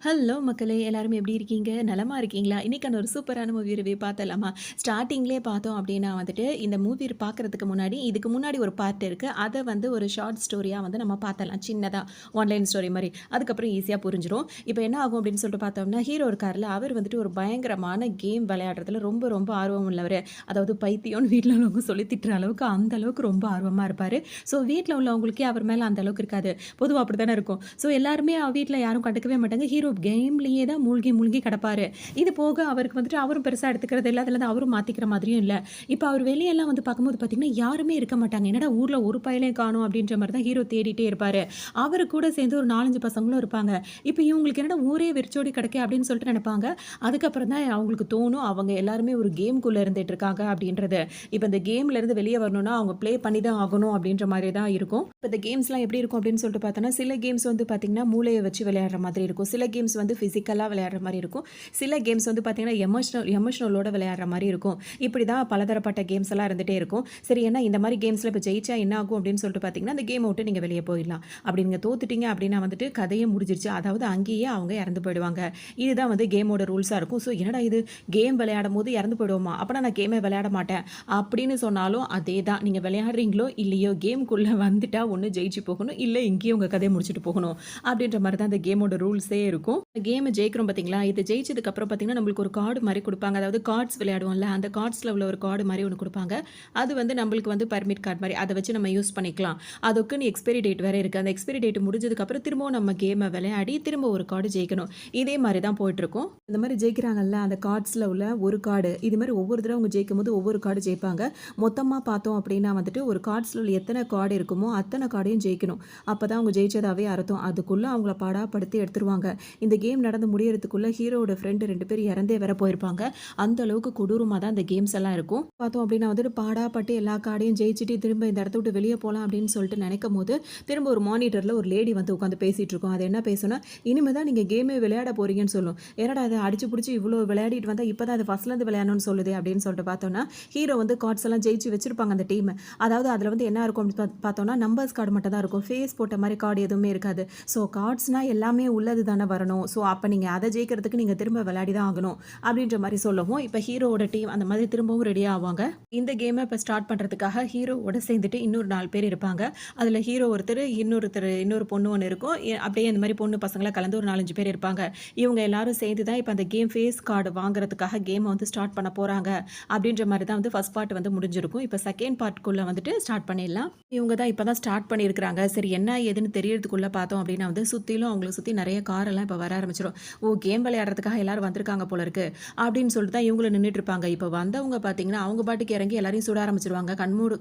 Hello மக்களே! எல்லாரும் எப்படி இருக்கீங்க? நலமா இருக்கீங்களா? இன்னைக்கான ஒரு சூப்பரான மூவி ரிவ்யூ பார்த்தலாமா? ஸ்டார்ட்டிங்லயே பார்த்தோம் அப்படின்னா வந்துட்டு, இந்த மூவி பார்க்கறதுக்கு முன்னாடி, இதுக்கு முன்னாடி ஒரு பார்ட் இருக்கு. அத வந்து ஒரு ஷார்ட் ஸ்டோரியா வந்து நம்ம பார்த்தரலாம். சின்னதா ஆன்லைன் ஸ்டோரி மாரி. அதுக்கப்புறம் ஈஸியா புரிஞ்சிரும். இப்ப என்ன ஆகும் அப்படின்னு சொல்லிட்டு பார்த்தோம்னா, ஹீரோ இருக்கார்ல, அவர் வந்துட்டு ஒரு பயங்கரமான கேம் விளையாடுறதுல ரொம்ப ரொம்ப ஆர்வம் உள்ளவரு. அதாவது பைத்தியம்னு வீட்ல உள்ளவங்க சொல்லி திட்டுற அளவுக்கு, அந்த அளவுக்கு ரொம்ப ஆர்வமா இருப்பாரு. ஸோ வீட்ல உள்ளவங்களுக்கே அவர் மேல அந்த அளவுக்கு இருக்காது. பொதுவா அப்படித்தானே இருக்கும். ஸோ எல்லாருமே வீட்ல யாரும் கண்டுக்கவே மாட்டாங்க. ஹீரோ கேம்லயே தான் மூழ்கி மூழ்கி கிடப்பாரு. இது போக அவருக்கு வந்துட்டு அவரும் பெருசா எடுத்துக்கிறது இல்ல. அதுலருந்து அவரும் மாத்திக்கிற மாதிரியும் இல்ல. இப்ப அவர் வெளியலாம் வந்து பார்க்கும்போது பார்த்தீங்கன்னா, யாருமே இருக்க மாட்டாங்க. என்னடா ஊர்ல ஒரு பயலையும் காணோம் அப்படின்ற மாரி தான் ஹீரோ தேடிட்டே இருப்பாரு. அவரு கூட சேர்ந்து ஒரு 4, 5 பசங்களும் இருப்பாங்க. இப்ப இவங்களுக்கு என்னடா ஊரே வெறிச்சோடி கிடக்கே அப்படின்னு சொல்லிட்டு நெனைப்பாங்க. அதுக்கப்புறம் தான் அவங்களுக்கு தோணும், அவங்க எல்லாருமே ஒரு கேம்குள்ள இருந்துட்டு இருக்காங்க அப்படின்றது. இப்ப இந்த கேம்ல இருந்து வெளிய வரணும்னா, அவங்க ப்ளே பண்ணி தான் ஆகணும் அப்படின்ற மாரி தான் இருக்கும். இப்ப இந்த கேம்ஸ்லாம் எப்படி இருக்கும் அப்படின்னு சொல்லிட்டு பார்த்தோம்னா, சில கேம்ஸ் வந்து பார்த்தீங்கன்னா, மூளைய வச்சு விளையாடுற மாதிரி இருக்கும். சில கேம்ஸ் வந்து ஃபிசிக்கலா விளையாடுற மாரி இருக்கும். சில கேம்ஸ் வந்து பார்த்தீங்கன்னா, எமோஷனலோட விளையாடுற மாரி இருக்கும். இப்படி தான் பலதரப்பட்ட கேம்ஸ் எல்லாம் இருந்துட்டே இருக்கும். சரி ஏன்னா இந்த மாரி கேம்ஸ்ல இப்ப ஜெயிச்சா என்ன ஆகும் அப்படின்னு சொல்லிட்டு பார்த்தீங்கன்னா, அந்த கேம விட்டு நீங்க வெளிய போயிடலாம். அப்படி நீங்க தோத்துட்டீங்க அப்படின்னா வந்துட்டு கதையே முடிஞ்சிருச்சு. அதாவது அங்கேயே அவங்க இறந்து போயிடுவாங்க. இதுதான் வந்து கேமோட ரூல்ஸா இருக்கும். ஸோ என்னடா இது கேம் விளையாடும்போது இறந்து போயிடுவோமா? அப்பனா நான் கேமே விளையாட மாட்டேன். அப்படின்னு சொன்னாலும் அதே தான். நீங்க விளையாடுறீங்களோ இல்லையோ கேம்க்குள்ள வந்துட்டா ஒண்ணு ஜெயிச்சு போகணும். இல்ல இங்கேயே உங்க கதைய முடிச்சுட்டு போகணும். அப்படின்ற மாரி தான் அந்த கேமோட ரூல்ஸே இருக்கும். கேம் ஜெயிக்கிறோம் பார்த்தீங்களா? இது ஜெயிச்சதுக்கு அப்புறம் பார்த்தீங்கன்னா, நம்மளுக்கு ஒரு கார்டு மாரி குடுப்பாங்க. அதாவது கார்ட்ஸ் விளையாடுவோம்ல, அந்த கார்ட்ஸ்ல உள்ள ஒரு கார்டு மாரி ஒண்ணு குடுப்பாங்க. அது வந்து நம்மளுக்கு வந்து பர்மிட் கார்டு மாரி. அத வச்சு நம்ம யூஸ் பண்ணிக்கலாம். அதுக்குன்னு எக்ஸ்பைரி டேட் வேற இருக்கு. அந்த எக்ஸ்பைரி டேட் முடிஞ்சதுக்கு அப்புறம் திரும்பவும் நம்ம கேம விளையாடி திரும்ப ஒரு கார்டு ஜெயிக்கணும். இதே மாரி தான் போயிட்டுருக்கும். இந்த மாரி ஜெயிக்கிறாங்கல்ல, அந்த கார்ட்ஸ்ல உள்ள ஒரு கார்டு. இது மாரி ஒவ்வொரு தடவ அவங்க ஜெயிக்கும்போது ஒவ்வொரு கார்டு ஜெயிப்பாங்க. மொத்தமா பார்த்தோம் அப்படின்னா வந்துட்டு, ஒரு கார்ட்ஸ்ல உள்ள எத்தன கார்டு இருக்குமோ, அத்தன கார்டையும் ஜெயிக்கணும். அப்பதான் அவங்க ஜெயிச்சதாவே அர்த்தம். அதுக்குள்ள அவங்கள பாடாப்படுத்தி எடுத்துருவாங்க. இந்த கேம் நடந்து முடியறதுக்குள்ள ஹீரோவோட ஃப்ரெண்டு 2 பேர் இறந்தே வேற போயிருப்பாங்க. அந்த அளவுக்கு கொடூரமா தான் இந்த கேம்ஸ் எல்லாம் இருக்கும். பார்த்தோம் அப்படின்னா வந்துட்டு பாடாப்பட்டு எல்லா கார்டையும் ஜெயிச்சுட்டு திரும்ப இந்த இடத்த விட்டு வெளிய போலாம் அப்படின்னு சொல்லிட்டு நினைக்கும்போது, திரும்ப ஒரு மானிட்டர்ல ஒரு லேடி வந்து உட்காந்து பேசிட்டு இருக்கும். அது என்ன பேசும்னா, "இனிமே தான் நீங்க கேமே விளையாட போறீங்கன்னு" சொல்லும். "என்னடா இது அடிச்சு புடிச்சு இவ்ளோ விளையாடிட்டு வந்தா இப்பதான் அது ஃபர்ஸ்ட்லேருந்து விளையாடணும்னு சொல்லுதே" அப்படின்னு சொல்லிட்டு பார்த்தோம்னா, ஹீரோ வந்து கார்ட்ஸ் எல்லாம் ஜெயிச்சு வச்சிருப்பாங்க அந்த டீம். அதாவது அதுல வந்து என்ன இருக்கும் அப்படின்னு பார்த்தோம்னா, நம்பர்ஸ் கார்டு மட்டும் தான் இருக்கும். ஃபேஸ் போட்ட மாரி கார்டு எதுவுமே இருக்காது. ஸோ கார்ட்ஸ்னா எல்லாமே உள்ளது தானே வரணும். ஸோ அப்ப நீங்க அத ஜெயிக்கிறதுக்கு நீங்க திரும்ப விளையாடி தான் ஆகணும். அப்படின்ற மாரி சொல்லவும், இப்ப ஹீரோவோட டீம் அந்த மாதிரி திரும்பவும் ரெடி ஆவாங்க. இந்த கேம இப்ப ஸ்டார்ட் பண்றதுக்காக ஹீரோவோட சேர்ந்துட்டு இன்னொரு 4 பேர் இருப்பாங்க. அதுல ஹீரோ ஒருத்தரு, இன்னொரு பொண்ணு ஒண்ணு இருக்கும். அப்படியே இந்த மாரி பொண்ணு பசங்களா கலந்து ஒரு 4, 5 பேர் இருப்பாங்க. இவங்க எல்லாரும் சேர்ந்து தான் இப்ப அந்த கேம் ஃபேஸ் கார்டு வாங்குறதுக்காக கேம வந்து ஸ்டார்ட் பண்ண போறாங்க. அப்படின்ற மாரி தான் வந்து ஃபர்ஸ்ட் பார்ட் வந்து முடிஞ்சிருக்கும். இப்ப செகண்ட் பார்ட்குள்ள வந்துட்டு ஸ்டார்ட் பண்ணிடலாம். இவங்க தான் இப்ப தான் ஸ்டார்ட் பண்ணியிருக்கிறாங்க. சரி என்ன ஏதுன்னு தெரியறதுக்குள்ள பார்த்தோம் அப்படின்னா வந்து சுத்திலும் அவங்கள சுத்தி நெறைய காரெல்லாம் இப்ப வர ஆரம்பிச்சிரும். ஓ! கேம் விளையாடுறதுக்காக எல்லாரும் வந்திருக்காங்க போல இருக்கு. அப்படின்னு சொல்லிட்டு தான் இவங்களும் நின்னுட்டு இருப்பாங்க. இப்ப வந்தவங்க பார்த்தீங்கன்னா, அவங்க பாட்டுக்கு இறங்கி எல்லாரையும் சுட ஆரம்பிச்சுருவாங்க.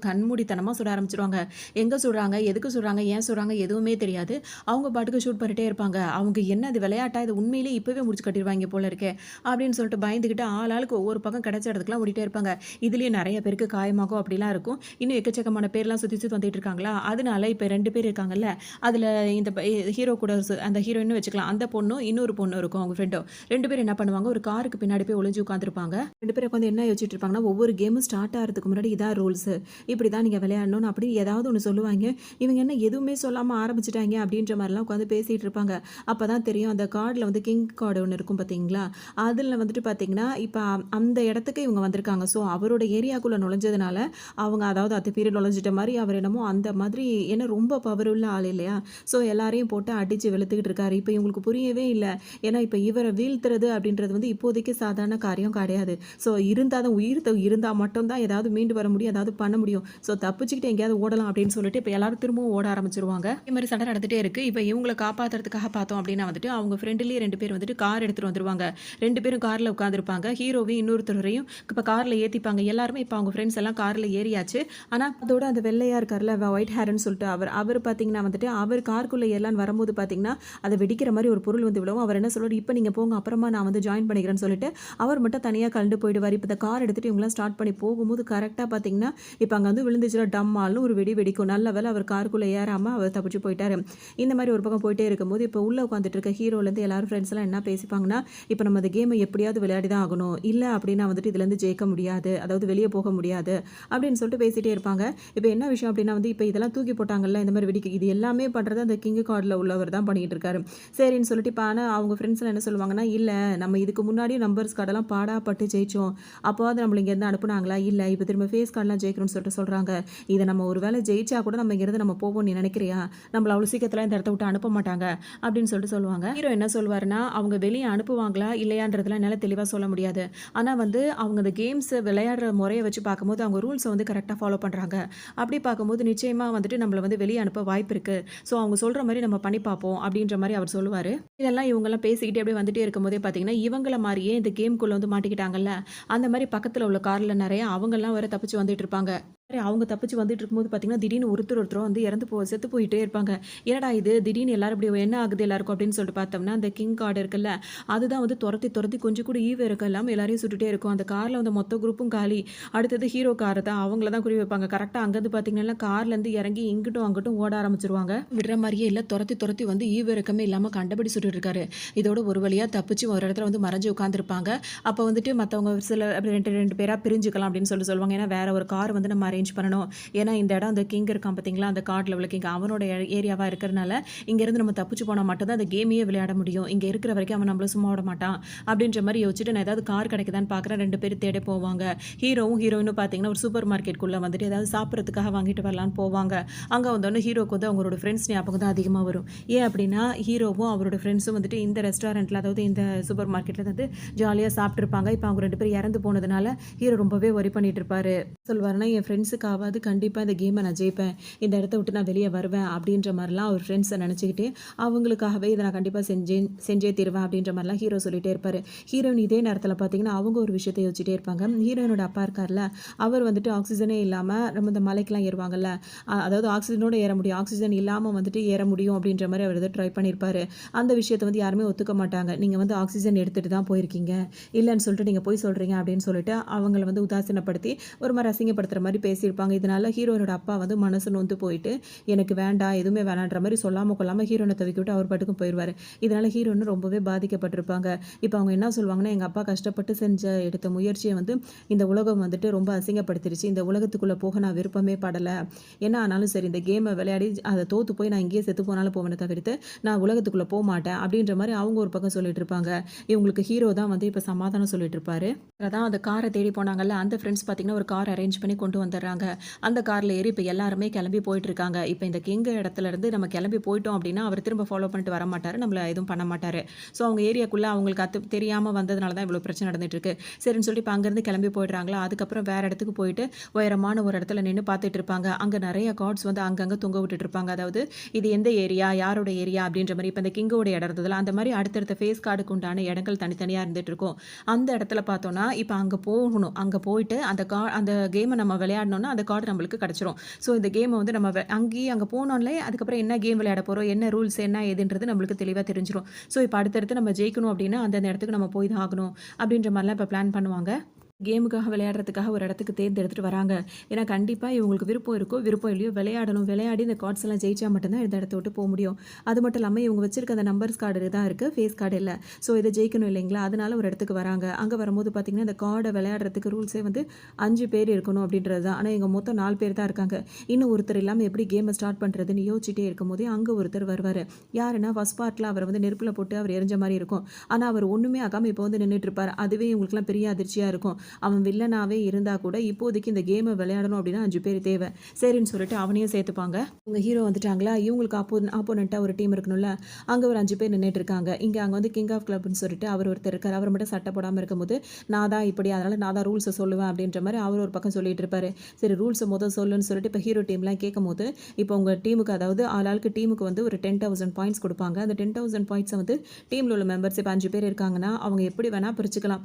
கண்மூடித்தனமா சுட ஆரம்பிச்சுருவாங்க. எங்க சுடுறாங்க? எதுக்கு சுடுறாங்க? ஏன் சுடுறாங்க? எதுவுமே தெரியாது. அவங்க பாட்டுக்கு ஷூட் பண்ணிட்டே இருப்பாங்க. அவங்க என்ன இது விளையாட்டா? இது உண்மையிலேயே இப்பவே முடிச்சு கட்டிருவாய்ங்க போல இருக்கே! அப்படின்னு சொல்லிட்டு பயந்துகிட்டு ஆளாளுக்கு ஒவ்வொரு பக்கம் கிடைச்ச இடத்துக்குலாம் ஓடிட்டே இருப்பாங்க. இதுலயும் நெறைய பேருக்கு காயமாகும் அப்படிலாம் இருக்கும். இன்னும் எக்கச்சக்கமான பேர்லாம் சுத்தி சுத்தி வந்துட்டு இருக்காங்களா? அதனால இப்ப 2 பேர் இருக்காங்கல்ல, அதுல இந்த ஹீரோ கூட அந்த ஹீரோயின்னு வச்சுக்கலாம். அந்த பொண்ணும், இன்னொரு பொண்ணும் இருக்கும் அவங்க ஃப்ரெண்டும். 2 பேரும் என்ன பண்ணுவாங்க, ஒரு காருக்கு பின்னாடி போய் ஒளிஞ்சு உட்காந்துருப்பாங்க. 2 பேரும் உட்காந்து என்ன யோசிச்சுட்டு இருப்பாங்கன்னா, ஒவ்வொரு கேமும் ஸ்டார்ட் ஆகுறதுக்கு முன்னாடி இதான் ரூல்ஸு. இப்படிதான் நீங்க விளையாடணும்னு அப்படி ஏதாவது ஒண்ணு சொல்லுவாய்ங்க. இவங்க என்ன எதுவுமே சொல்லாம ஆரம்பிச்சுட்டாய்ங்க அப்படின்ற மாரிலாம் உட்காந்து பேசிட்டு இருப்பாங்க. அப்பதான் தெரியும் அந்த கார்டுல வந்து கிங் கார்டு ஒண்ணு இருக்கும் பார்த்தீங்களா? அதுல வந்துட்டு பார்த்தீங்கன்னா, இப்ப அந்த இடத்துக்கு இவங்க வந்திருக்காங்க. ஸோ அவரோட ஏரியாக்குள்ள நுழைஞ்சதுனால, அவங்க அதாவது அத்து மீறி நுழைஞ்சிட்ட மாரி அவர் என்னமோ அந்த மாதிரி ஏன்னா ரொம்ப பவர் உள்ள ஆள் இல்லையா? ஸோ எல்லாரையும் போட்டு அடிச்சு வெளுத்துக்கிட்டு இருக்காரு. இப்ப இவங்களுக்கு புரியவே இல்ல. ஏன்னா இப்ப இவர வீழ்த்துறது அப்படின்றது வந்து இப்போதைக்கு சாதாரண காரியம் கிடையாது. ஸோ இருந்தா தான் இருந்தா மட்டும் தான் ஏதாவது மீண்டு வர முடியும். ஏதாவது பண்ண முடியும். ஸோ தப்பிச்சுக்கிட்டு எங்கேயாவது ஓடலாம் அப்படின்னு சொல்லிட்டு இப்ப எல்லாரும் திரும்பவும் ஓட ஆரம்பிச்சுருவாங்க. இதே மாரி சண்டை நடந்துட்டே இருக்கு. இப்ப இவங்கள காப்பாத்துறதுக்காக பார்த்தோம் அப்படின்னா வந்துட்டு, அவங்க ஃப்ரெண்ட்லயே 2 பேர் வந்துட்டு கார் எடுத்துட்டு வந்துருவாங்க. 2 பேரும் கார்ல உட்காந்துருப்பாங்க. ஹீரோவையும் இன்னொருத்தரையும் இப்ப கார்ல ஏத்திப்பாங்க. எல்லாருமே இப்ப அவங்க ஃப்ரெண்ட்ஸ் எல்லாம் கார்ல ஏறியாச்சு. ஆனா அதோட அந்த வெள்ளையா இருக்கார்ல ஒயிட் ஹேர்ன்னு சொல்லிட்டு அவர் பார்த்தீங்கன்னா வந்துட்டு, அவர் காருக்குள்ள ஏறலான்னு வரும்போது பார்த்தீங்கன்னா, அத வெடிக்கிற மாரி ஒரு பொருள் வந்து விழவும், அவர் என்ன சொல்றாரு, "இப்ப நீங்க போங்க. அப்புறமா நான் வந்து ஜாயின் பண்ணிக்கிறேன்னு" சொல்லிட்டு, அவர் மட்டும் தனியா கழண்டு போயிடுவாரு. இப்ப இந்த கார் எடுத்துட்டு இவங்கலாம் ஸ்டார்ட் பண்ணி போகும்போது கரெக்ட்டா பார்த்தீங்கன்னா, இப்ப அங்க வந்து விழுந்துச்சுனா டம்மால்னு ஒரு வெடி வெடிக்கும். நல்ல வேளை அவர் காருக்குள்ள ஏறாம அவர் தப்பிச்சு போயிட்டாரு. இந்த மாரி ஒரு பக்கம் போயிட்டே இருக்கும்போது, இப்ப உள்ள உட்காந்துட்டு இருக்க ஹீரோலேருந்து எல்லாரும் ஃப்ரெண்ட்ஸ் எல்லாம் என்ன பேசிப்பாங்கன்னா, "இப்ப நம்ம இந்த கேம எப்படியாவது விளையாடி தான் ஆகணும். இல்ல அப்படின்னா வந்துட்டு இதுலேருந்து ஜெயிக்க முடியாது. அதாவது வெளிய போக முடியாது." அப்படின்னு சொல்லிட்டு பேசிட்டே இருப்பாங்க. இப்ப என்ன விஷயம் அப்படின்னா இப்ப இதெல்லாம் தூக்கி போட்டாங்கல்ல, இந்த மாரி வெடிக்க இது எல்லாமே பண்றது அந்த கிங் கார்ட்ல உள்ளவர் தான் பண்ணிட்டு இருக்காரு. சரின்னு சொல்லிட்டு இப்ப ஆனா அவங்க ஃப்ரெண்ட்ஸ்லாம் என்ன சொல்லுவாங்கன்னா, "இல்ல நம்ம இதுக்கு முன்னாடி நம்பர்ஸ் கார்டெல்லாம் பாடாப்பட்டு ஜெயிச்சோம். அப்பவாவது நம்மள இங்கேருந்து அனுப்புனாங்களா? இல்ல. இப்ப திரும்ப ஃபேஸ் கார்ட்லாம் ஜெயிக்கணும்னு சொல்லிட்டு சொல்றாங்க. இத நம்ம ஒரு வேள ஜெயிச்சா கூட நம்ம இங்கேருந்து நம்ம போவோம்னு நீ நினைக்கிறியா? நம்மள அவ்வளோ சீக்கிரத்தில இந்த இடத்த விட்டு அனுப்ப மாட்டாங்க." அப்படின்னு சொல்லிட்டு சொல்லுவாங்க. ஹீரோ என்ன சொல்வாருன்னா, அவங்க வெளிய அனுப்புவாங்களா? இல்லையான்றதெல்லாம் என்னால தெளிவா சொல்ல முடியாது. ஆனா வந்து அவங்க அந்த கேம்ஸ் விளையாடுற முறைய வச்சு பார்க்கும்போது, அவங்க ரூல்ஸ வந்து கரெக்ட்டா ஃபாலோ பண்றாங்க. அப்படி பார்க்கும்போது நிச்சயமா வந்துட்டு நம்மள வந்து வெளிய அனுப்ப வாய்ப்பு இருக்கு. ஸோ அவங்க சொல்ற மாரி நம்ம பண்ணி பார்ப்போம் அப்படின்ற மாரி அவர் சொல்லுவாரு. இதெல்லாம் இவங்கலாம் பேசிக்கிட்டே அப்படியே வந்துட்டே இருக்கும்போதே பார்த்தீங்கன்னா, இவங்கள மாரியே இந்த கேம்க்குள்ள வந்து மாட்டிக்கிட்டாங்கல்ல, அந்த மாரி பக்கத்துல உள்ள கார்ல நெறைய அவங்கலாம் வேற தப்பிச்சு வந்துட்டு இருப்பாங்க. அவங்க தப்பிச்சு வந்துட்டு இருக்கும்போது பார்த்தீங்கன்னா, திடீர்னு ஒருத்தர் வந்து இறந்து செத்து போயிட்டே இருப்பாங்க. என்னடா இது திடீர்னு எல்லாரும் இப்படி என்ன ஆகுது எல்லாருக்கும் அப்படின்னு சொல்லிட்டு பார்த்தோம்னா, அந்த கிங் கார்டு இருக்குல்ல, அதுதான் வந்து தொரத்தி தொரத்தி கொஞ்சம் கூட ஈவு இரக்கம் இல்லாம எல்லாரையும் சுட்டுட்டே இருக்கும். அந்த கார்ல வந்த மொத்த குரூப்பும் காலி. அடுத்தது ஹீரோ கார் தான். அவங்கள தான் குறி வைப்பாங்க. கரெக்ட்டா அங்கருந்து பார்த்தீங்கன்னா, கார்லேருந்து இறங்கி இங்கிட்டும் அங்கிட்டும் ஓட ஆரம்பிச்சுருவாங்க. விடுற மாரியே இல்ல. தொரத்தி தொரத்தி வந்து ஈவு இரக்கமே இல்லாம கண்டபடி சுட்டுட்டு இருக்காரு. இதோட ஒரு வழியா தப்பிச்சு ஒரு இடத்துல வந்து மறைஞ்சு உட்காந்துருப்பாங்க. அப்ப வந்துட்டு மத்தவங்க சில 2 பேரா பிரிஞ்சுக்கலாம் அப்படின்னு சொல்லுவாங்க. ஏன்னா வேற ஒரு கார் வந்து நம்ம அரேஞ்ச் பண்ணணும். ஏன்னா இந்த இடம் அந்த கிங் இருக்கான் பார்த்தீங்களா, அந்த கார்ட்ல உள்ள கிங் அவனோட ஏரியாவா இருக்கிறனால, இங்கேருந்து நம்ம தப்பிச்சு போனா மட்டும் தான் அந்த கேமையே விளையாட முடியும். இங்க இருக்கிற வரைக்கும் அவன் நம்மள சும்மா விட மாட்டான். அப்படின்ற மாரி யோசிச்சுட்டு நான் ஏதாவது கார் கிடைக்குதான்னு பார்க்குறேன். 2 பேரும் தேட போவாங்க. ஹீரோவும் ஹீரோயினும் பார்த்தீங்கன்னா, ஒரு சூப்பர் மார்க்கெட்குள்ள வந்துட்டு ஏதாவது சாப்பிடுறதுக்காக வாங்கிட்டு வரலான்னு போவாங்க. அங்க வந்தோனே ஹீரோக்கு வந்து அவங்களோட ஃப்ரெண்ட்ஸ் ஞாபகம் தான் அதிகமா வரும். ஏன் அப்படின்னா, ஹீரோவும் அவரோட ஃப்ரெண்ட்ஸும் வந்துட்டு இந்த ரெஸ்டாரண்ட்ல அதாவது இந்த சூப்பர் மார்க்கெட்ல வந்து ஜாலியா சாப்பிட்டுருப்பாங்க. இப்ப அவங்க 2 பேரும் இறந்து போனதுனால ஹீரோ ரொம்பவே வொரி பண்ணிட்டு இருப்பாரு. சொல்வாருன்னா, "என் ஃப்ரெண்ட்ஸுக்காவது கண்டிப்பா இந்த கேம நான் ஜெயிப்பேன். இந்த இடத்த விட்டு நான் வெளிய வருவேன்." அப்படின்ற மாரிலாம் அவர் ஃப்ரெண்ட்ஸ நெனச்சுக்கிட்டு, அவங்களுக்காகவே இத நான் கண்டிப்பா செஞ்சே தீருவேன் அப்படின்ற மாரிலாம் ஹீரோ சொல்லிட்டே இருப்பாரு. ஹீரோயின் இதே நேரத்தில பார்த்தீங்கன்னா, அவங்க ஒரு விஷயத்த யோசிச்சுட்டே இருப்பாங்க. ஹீரோயினோட அப்பா இருக்கார்ல, அவர் வந்துட்டு ஆக்ஸிஜனே இல்லாம நம்ம இந்த மலைக்கெல்லாம் ஏறுவாங்கல்ல, அதாவது ஆக்ஸிஜனோட ஏற முடியும். ஆக்ஸிஜன் இல்லாம வந்துட்டு ஏற முடியும் அப்படின்ற மாரி அவர் ஏதோ ட்ரை பண்ணியிருப்பாரு. அந்த விஷயத்த வந்து யாருமே ஒத்துக்க மாட்டாங்க. "நீங்க வந்து ஆக்ஸிஜன் எடுத்துட்டு தான் போயிருக்கீங்க. இல்லன்னு சொல்லிட்டு நீங்க பொய் சொல்றீங்க." அப்படின்னு சொல்லிட்டு அவங்கள வந்து உதாசீனப்படுத்தி ஒரு மாரி அசிங்கப்படுத்துற மாரி பேசியிருப்பாங்க. இதனால ஹீரோயினோட அப்பா வந்து மனசு நொந்து போயிட்டு, "எனக்கு வேண்டாம், எதுவுமே வேணான்ற" மாரி சொல்லாம கொள்ளாம ஹீரோயின தவிக்கி விட்டு அவர் பாட்டுக்கு போயிருவாரு. இதனால ஹீரோயின் ரொம்பவே பாதிக்கப்பட்டிருப்பாங்க. இப்ப அவங்க என்ன சொல்லுவாங்கன்னா, "எங்க அப்பா கஷ்டப்பட்டு எடுத்த முயற்சிய வந்து இந்த உலகம் வந்துட்டு ரொம்ப அசிங்கப்படுத்திருச்சு. இந்த உலகத்துக்குள்ள போக நான் விருப்பமே படல. என்ன ஆனாலும் சரி இந்த கேம விளையாடி அத தோத்து போய் நான் இங்கேயே செத்து போனாலும் போவேனே தவிர்த்து, நான் உலகத்துக்குள்ள போமாட்டேன்." அப்படின்ற மாரி அவங்க ஒரு பக்கம் சொல்லிட்டு இருப்பாங்க. இவங்களுக்கு ஹீரோ தான் வந்து இப்ப சமாதானம் சொல்லிட்டு இருப்பாரு. அதான் அந்த கார தேடி போனாங்கல்ல, அந்த ஃப்ரெண்ட்ஸ் பார்த்தீங்கன்னா, ஒரு கார் அரேஞ்ச் பண்ணி கொண்டு வந்துடுறாங்க. அந்த கார்ல ஏறி இப்ப எல்லாருமே கிளம்பி போயிட்டுருக்காங்க. இப்ப இந்த கிங் இடத்துலருந்து நம்ம கிளம்பி போயிட்டோம் அப்படின்னா, அவர் திரும்ப ஃபாலோ பண்ணிட்டு வரமாட்டாரு. நம்மள எதுவும் பண்ண மாட்டாரு. ஸோ அவங்க ஏரியாக்குள்ள அவங்களுக்கு தெரியாம வந்ததுனால தான் இவ்வளோ பிரச்சனை நடந்துட்டு இருக்கு. சரின்னு சொல்லிட்டு இப்ப அங்கேருந்து கிளம்பி போயிடுறாங்களா, அதுக்கப்புறம் வேற இடத்துக்கு போயிட்டு உயரமான ஒரு இடத்துல நின்னு பார்த்துட்டு இருப்பாங்க. அங்க நெறைய கார்ட்ஸ் வந்து அங்கங்க தொங்க விட்டுட்டு இருப்பாங்க. அதாவது இது எந்த ஏரியா, யாரோட ஏரியா அப்படின்ற மாரி இப்ப இந்த கிங்கோட இடம் இருந்ததுல, அந்த மாரி அடுத்தடுத்த ஃபேஸ் கார்டுக்கு உண்டான இடங்கள் தனித்தனியா இருந்துட்டு இருக்கும். அந்த இடத்துல பார்த்தோம்னா, இப்ப அங்க போகணும். அங்க போயிட்டு அந்த கேம நம்ம விளையாடனோம்னா, அந்த கார்டு நம்மளுக்கு கிடைச்சிரும். ஸோ இந்த கேம வந்து நம்ம அங்க போனோனே அதுக்கப்புறம் என்ன கேம் விளையாட போறோம், என்ன ரூல்ஸ் என்ன ஏதுன்றது நம்மளுக்கு தெளிவா தெரிஞ்சிரும். ஸோ இப்ப அடுத்தடுத்து நம்ம ஜெயிக்கணும் அப்படின்னா, அந்தந்த இடத்துக்கு நம்ம போய் தான் ஆகணும். அப்படின்ற மாரிலாம் இப்ப பிளான் பண்ணுவாங்க. கேமுக்காக விளையாடுறதுக்காக ஒரு இடத்துக்கு தேர்ந்தெடுத்துட்டு வராங்க. ஏன்னா கண்டிப்பா இவங்களுக்கு விருப்பம் இருக்கோ, விருப்பம் இல்லையோ விளையாடணும். விளையாடி இந்த கார்ட்ஸ் எல்லாம் ஜெயிச்சா மட்டும் தான் இந்த இடத்த விட்டு முடியும். அது மட்டும் இல்லாம இவங்க வச்சிருக்க அந்த நம்பர்ஸ் கார்டு தான் இருக்கு. ஃபேஸ் கார்டு இல்ல. ஸோ இத ஜெயிக்கணும் இல்லைங்களா? அதனால ஒரு இடத்துக்கு வராங்க. அங்க வரும்போது பார்த்தீங்கன்னா, இந்த கார்ட விளையாடுறதுக்கு ரூல்ஸே வந்து 5 பேர் இருக்கணும் அப்படின்றது தான். ஆனா இங்க மொத்தம் 4 பேர் தான் இருக்காங்க. இன்னும் ஒருத்தர் இல்லாம எப்படி கேம ஸ்டார்ட் பண்றதுன்னு யோசிச்சுட்டே இருக்கும்போதே அங்க ஒருத்தர் வருவாரு. யாருன்னா ஃபர்ஸ்ட் பார்ட்ல அவர வந்து நெருப்புல போட்டு அவர் எரிஞ்ச மாரி இருக்கும். ஆனா அவர் ஒண்ணுமே ஆகாம இப்போ வந்து நின்னுட்டு இருப்பாரு. அதுவே இவங்களுக்குலாம் பெரிய அதிர்ச்சியா இருக்கும். அவன் வில்லனாவே இருந்தா கூட இப்போதைக்கு இந்த கேமை விளையாடணும் அப்படின்னா 5 பேர் தேவை. சரின்னு சொல்லிட்டு அவனையும் சேர்த்துப்பாங்க. உங்க ஹீரோ வந்துட்டாங்களா, இவங்களுக்கு ஆப்போனன்ட்டா ஒரு டீம் இருக்கணும்ல, அங்க ஒரு 5 பேர் நின்னுட்டு இருக்காங்க. அங்க வந்து கிங் ஆஃப் கிளப்னு சொல்லிட்டு அவர் ஒருத்தர் இருக்காரு. அவர் மட்டும் சட்டை போடாம இருக்கும்போது, நான் தான் இப்படி அதனால நான் தான் ரூல்ஸ சொல்லுவேன் அப்படின்ற மாரி அவர் ஒரு பக்கம் சொல்லிட்டு இருப்பாரு. சரி ரூல்ஸ சொல்லுன்னு சொல்லிட்டு இப்ப ஹீரோ டீம்லாம் கேட்கும்போது, இப்போ உங்க டீமுக்கு அதாவது ஆளாளுக்கு டீமுக்கு வந்து ஒரு 10,000 பாயிண்ட்ஸ் குடுப்பாங்க. அந்த 10,000 பாயிண்ட்ஸ வந்து டீம்ல உள்ள மெம்பர்ஸ் இப்ப 5 பேர் இருக்காங்கன்னா, அவங்க எப்படி வேணா பிரிச்சுக்கலாம்.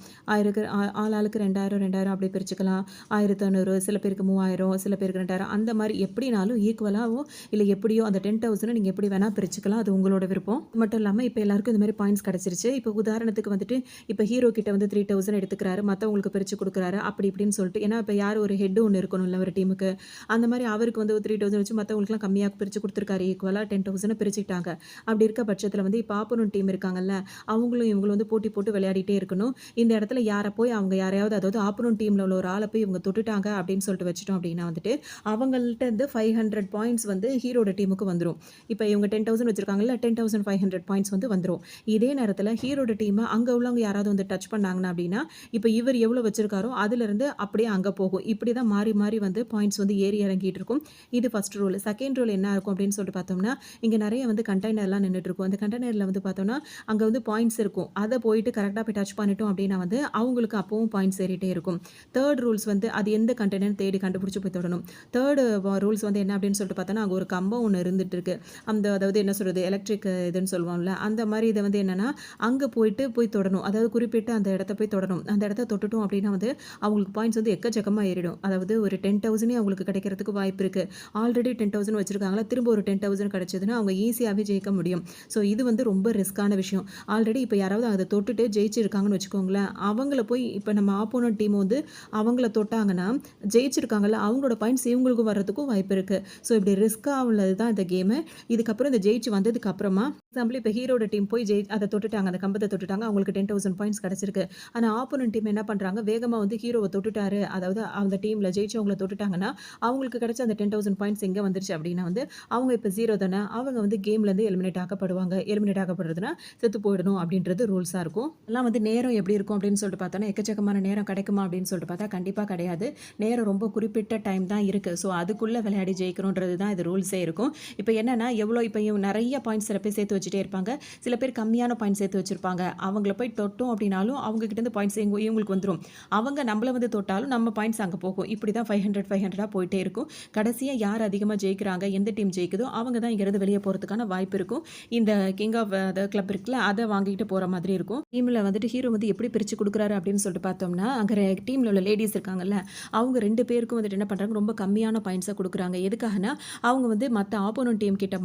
ஆளாளுக்கு 2000, 2000 அப்படி பிரிச்சுக்கலாம். 1500 சில பேருக்கு 3000 சில பேருக்கு 2000 அந்த மாரி எப்படினாலும் ஈக்குவலாவோ இல்ல எப்படியோ அந்த 10,000 நீங்க எப்படி வேணா பிரிச்சுக்கலாம். அது உங்களோட விருப்பம். அது மட்டும் இல்லாம இப்ப எல்லாருக்கும் இந்த மாரி பாயிண்ட்ஸ் கிடைச்சிருச்சு. இப்ப உதாரணத்துக்கு வந்துட்டு இப்ப ஹீரோ கிட்ட வந்து 3000 எடுத்துக்கிறாரு. மத்தவங்களுக்கு பிரிச்சு குடுக்குறாரு. அப்படி இப்படின்னு சொல்லிட்டு ஏன்னா இப்ப யார் ஒரு ஹெட் ஒண்ணு இருக்கணும்ல ஒரு டீமுக்கு. அந்த மாரி அவருக்கு வந்து 3000 வச்சு மத்தவங்களுக்குலாம் கம்மியா பிரிச்சு குடுத்துருக்காரு. ஈக்குவலா 10,000 பிரிச்சுக்கிட்டாங்க. அப்படி இருக்க பட்சத்துல வந்து இப்ப ஆப்போனன்ட் டீம் இருக்காங்கல்ல, அவங்களும் இவங்களும் வந்து போட்டி போட்டு விளையாடிட்டே இருக்கணும். இந்த இடத்துல யார போய் அவங்க யாரையாவது அதாவது ஆப்போனன்ட் டீம்ல உள்ள ஒரு ஆள போய் இவங்க தொட்டுட்டாங்க அப்படின்னு சொல்லிட்டு வச்சுட்டோம் அப்படின்னா வந்துட்டு, அவங்கள்ட்ட இருந்து 500 பாயிண்ட்ஸ் வந்து ஹீரோட டீமுக்கு வந்துரும். இப்ப இவங்க 10,000 வச்சிருக்காங்கல்ல, 10,500 பாயிண்ட்ஸ் வந்து வந்துரும். இதே நேரத்தில ஹீரோட டீம அங்க உள்ளவங்க யாராவது வந்து டச் பண்ணாங்கன்னா அப்படின்னா, இப்ப இவர் எவ்வளோ வச்சிருக்காரோ அதிலிருந்து அப்படியே அங்க போகும். இப்படி தான் மாறி மாறி வந்து பாயிண்ட்ஸ் வந்து ஏறி இறங்கிட்டு இருக்கும். இது ஃபர்ஸ்ட் ரூல். செகண்ட் ரூல் என்ன இருக்கும் அப்படின்னு சொல்லிட்டு பார்த்தோம்னா, இங்க நெறைய வந்து கண்டெய்னர்லாம் நின்னுட்டு இருக்கும். அந்த கண்டெய்னர்ல வந்து பார்த்தோம்னா, அங்க வந்து பாயிண்ட்ஸ் இருக்கும். அத போயிட்டு கரெக்ட்டா போய் டச் பண்ணிட்டோம் அப்படின்னா வந்து, அவங்களுக்கு அப்பவும் பாயிண்ட்ஸ் ஏறிட்டே இருக்கும். 3 ரூல்ஸ் வந்து அது எந்த கண்டெய்னர்ன்னு தேடி கண்டுபிடிச்சு போய் தொடணும். 3 ரூல்ஸ் வந்து என்ன அப்படின்னு சொல்லிட்டு பார்த்தோம்னா, அங்க ஒரு கம்பம் ஒண்ணு இருந்துட்டு இருக்கு. அதாவது என்ன சொல்றது, எலக்ட்ரிக் இதுன்னு சொல்லுவோம்ல, அந்த மாரி இது வந்து என்னன்னா, அங்க போய் தொடணும். அதாவது குறிப்பிட்ட அந்த இடத்த போய் தொடணும். அந்த இடத்த தொட்டுட்டோம் அப்படின்னா வந்து, அவங்களுக்கு பாயிண்ட்ஸ் வந்து எக்கச்சக்கமா ஏறிடும். அதாவது ஒரு 10,000 அவங்களுக்கு கிடைக்கிறதுக்கு வாய்ப்பு இருக்கு. ஆல்ரெடி 10,000 வச்சிருக்காங்களா, திரும்ப ஒரு 10,000 கிடைச்சதுன்னா, அவங்க ஈஸியாவே ஜெயிக்க முடியும். ஸோ இது வந்து ரொம்ப ரிஸ்க்கான விஷயம். ஆல்ரெடி இப்ப யாராவது அத தொட்டுட்டு ஜெயிச்சிருக்காங்கன்னு வச்சுக்கோங்களேன், அவங்கள போய் இப்ப நம்ம ஆப்போனன்ட் டீம் வந்து அவங்கள தொட்டாங்கன்னா, ஜெயிச்சிருக்காங்கல்ல, அவங்களோட பாயிண்ட்ஸ் இவங்களுக்கும் வர்றதுக்கும் வாய்ப்பு இருக்கு. ஸோ இப்படி ரிஸ்க்கா உள்ளது தான் இந்த கேமு. இதுக்கப்புறம் இந்த ஜெயிச்சு வந்ததுக்கு அப்புறமா, எக்ஸாம்பிள் இப்ப ஹீரோட டீம் போய் அத தொட்டுட்டாங்க. அந்த கம்பத்த தொட்டுட்டாங்க. அவங்களுக்கு 10,000 பாயிண்ட்ஸ் கிடைச்சிருக்கு. ஆனா ஆப்போனன்ட் டீம் என்ன பண்றாங்க, வேகமா வந்து ஹீரோவ தொட்டுட்டாரு. அதாவது அந்த டீம்ல ஜெயிச்சவங்கள தொட்டுட்டாங்கன்னா, அவங்களுக்கு கிடைச்ச அந்த 10,000 பாயிண்ட்ஸ் எங்க வந்துருச்சு அப்படின்னா வந்து, அவங்க இப்ப 0 தானே, அவங்க வந்து கேம்லேருந்து எலிமினேட் ஆக்கப்படுவாங்க. எலிமினேட் ஆக்கப்படுறதுன்னா, செத்து போயிடணும் அப்படின்றது ரூல்ஸா இருக்கும். எல்லாம் வந்து நேரம் எப்படி இருக்கும் அப்படின்னு சொல்லிட்டு பார்த்தோம்னா, எக்கச்சக்கமான நேரம் கிடைக்குமா அப்படின்னு சொல்லிட்டு பார்த்தா, கண்டிப்பா கிடையாது. நேரம் ரொம்ப குறிப்பிட்ட டைம் தான் இருக்கு. ஸோ அதுக்குள்ள விளையாடி ஜெயிக்கணுன்றது தான் இது ரூல்ஸே இருக்கும். இப்ப என்னன்னா, இப்ப நெறைய பாயிண்ட்ஸ் சில பேர் சேர்த்து வச்சுட்டே இருப்பாங்க. சில பேர் கம்மியான பாயிண்ட்ஸ் சேர்த்து வச்சிருப்பாங்க. அவங்கள போய் தொட்டோம் அப்படின்னாலும், அவங்க கிட்ட இருந்து பாயிண்ட்ஸ் இவங்களுக்கு வந்துரும். அவங்க நம்மள வந்து தொட்டாலும் நம்ம பாயிண்ட்ஸ் அங்க போகும். இப்படி தான் 500, 500 போயிட்டே இருக்கும். கடைசியா யார் அதிகமா ஜெயிக்கிறாங்க, எந்த டீம் ஜெயிக்குதோ அவங்க தான் இங்கிருந்து வெளிய போறதுக்கான வாய்ப்பு இருக்கும். இந்த கிங் ஆஃப் த கிளப் இருக்குல்ல, அத வாங்கிட்டு போற மாதிரி இருக்கும். டீம்ல வந்துட்டு ஹீரோ வந்து எப்படி பிரிச்சு குடுக்குறாரு அப்படின்னு சொல்லிட்டு பார்த்தோம்னா, அங்க டீம்ல உள்ள லேடீஸ் இருக்காங்கல்ல, அவங்க 2 பேருக்கும் வந்துட்டு என்ன பண்றாங்க, ரொம்ப கம்மியான பாயிண்ட்ஸ குடுக்குறாங்க. எதுக்காகனா, அவங்க வந்து மத்த ஆப்போனன்ட் டீம் கிட்ட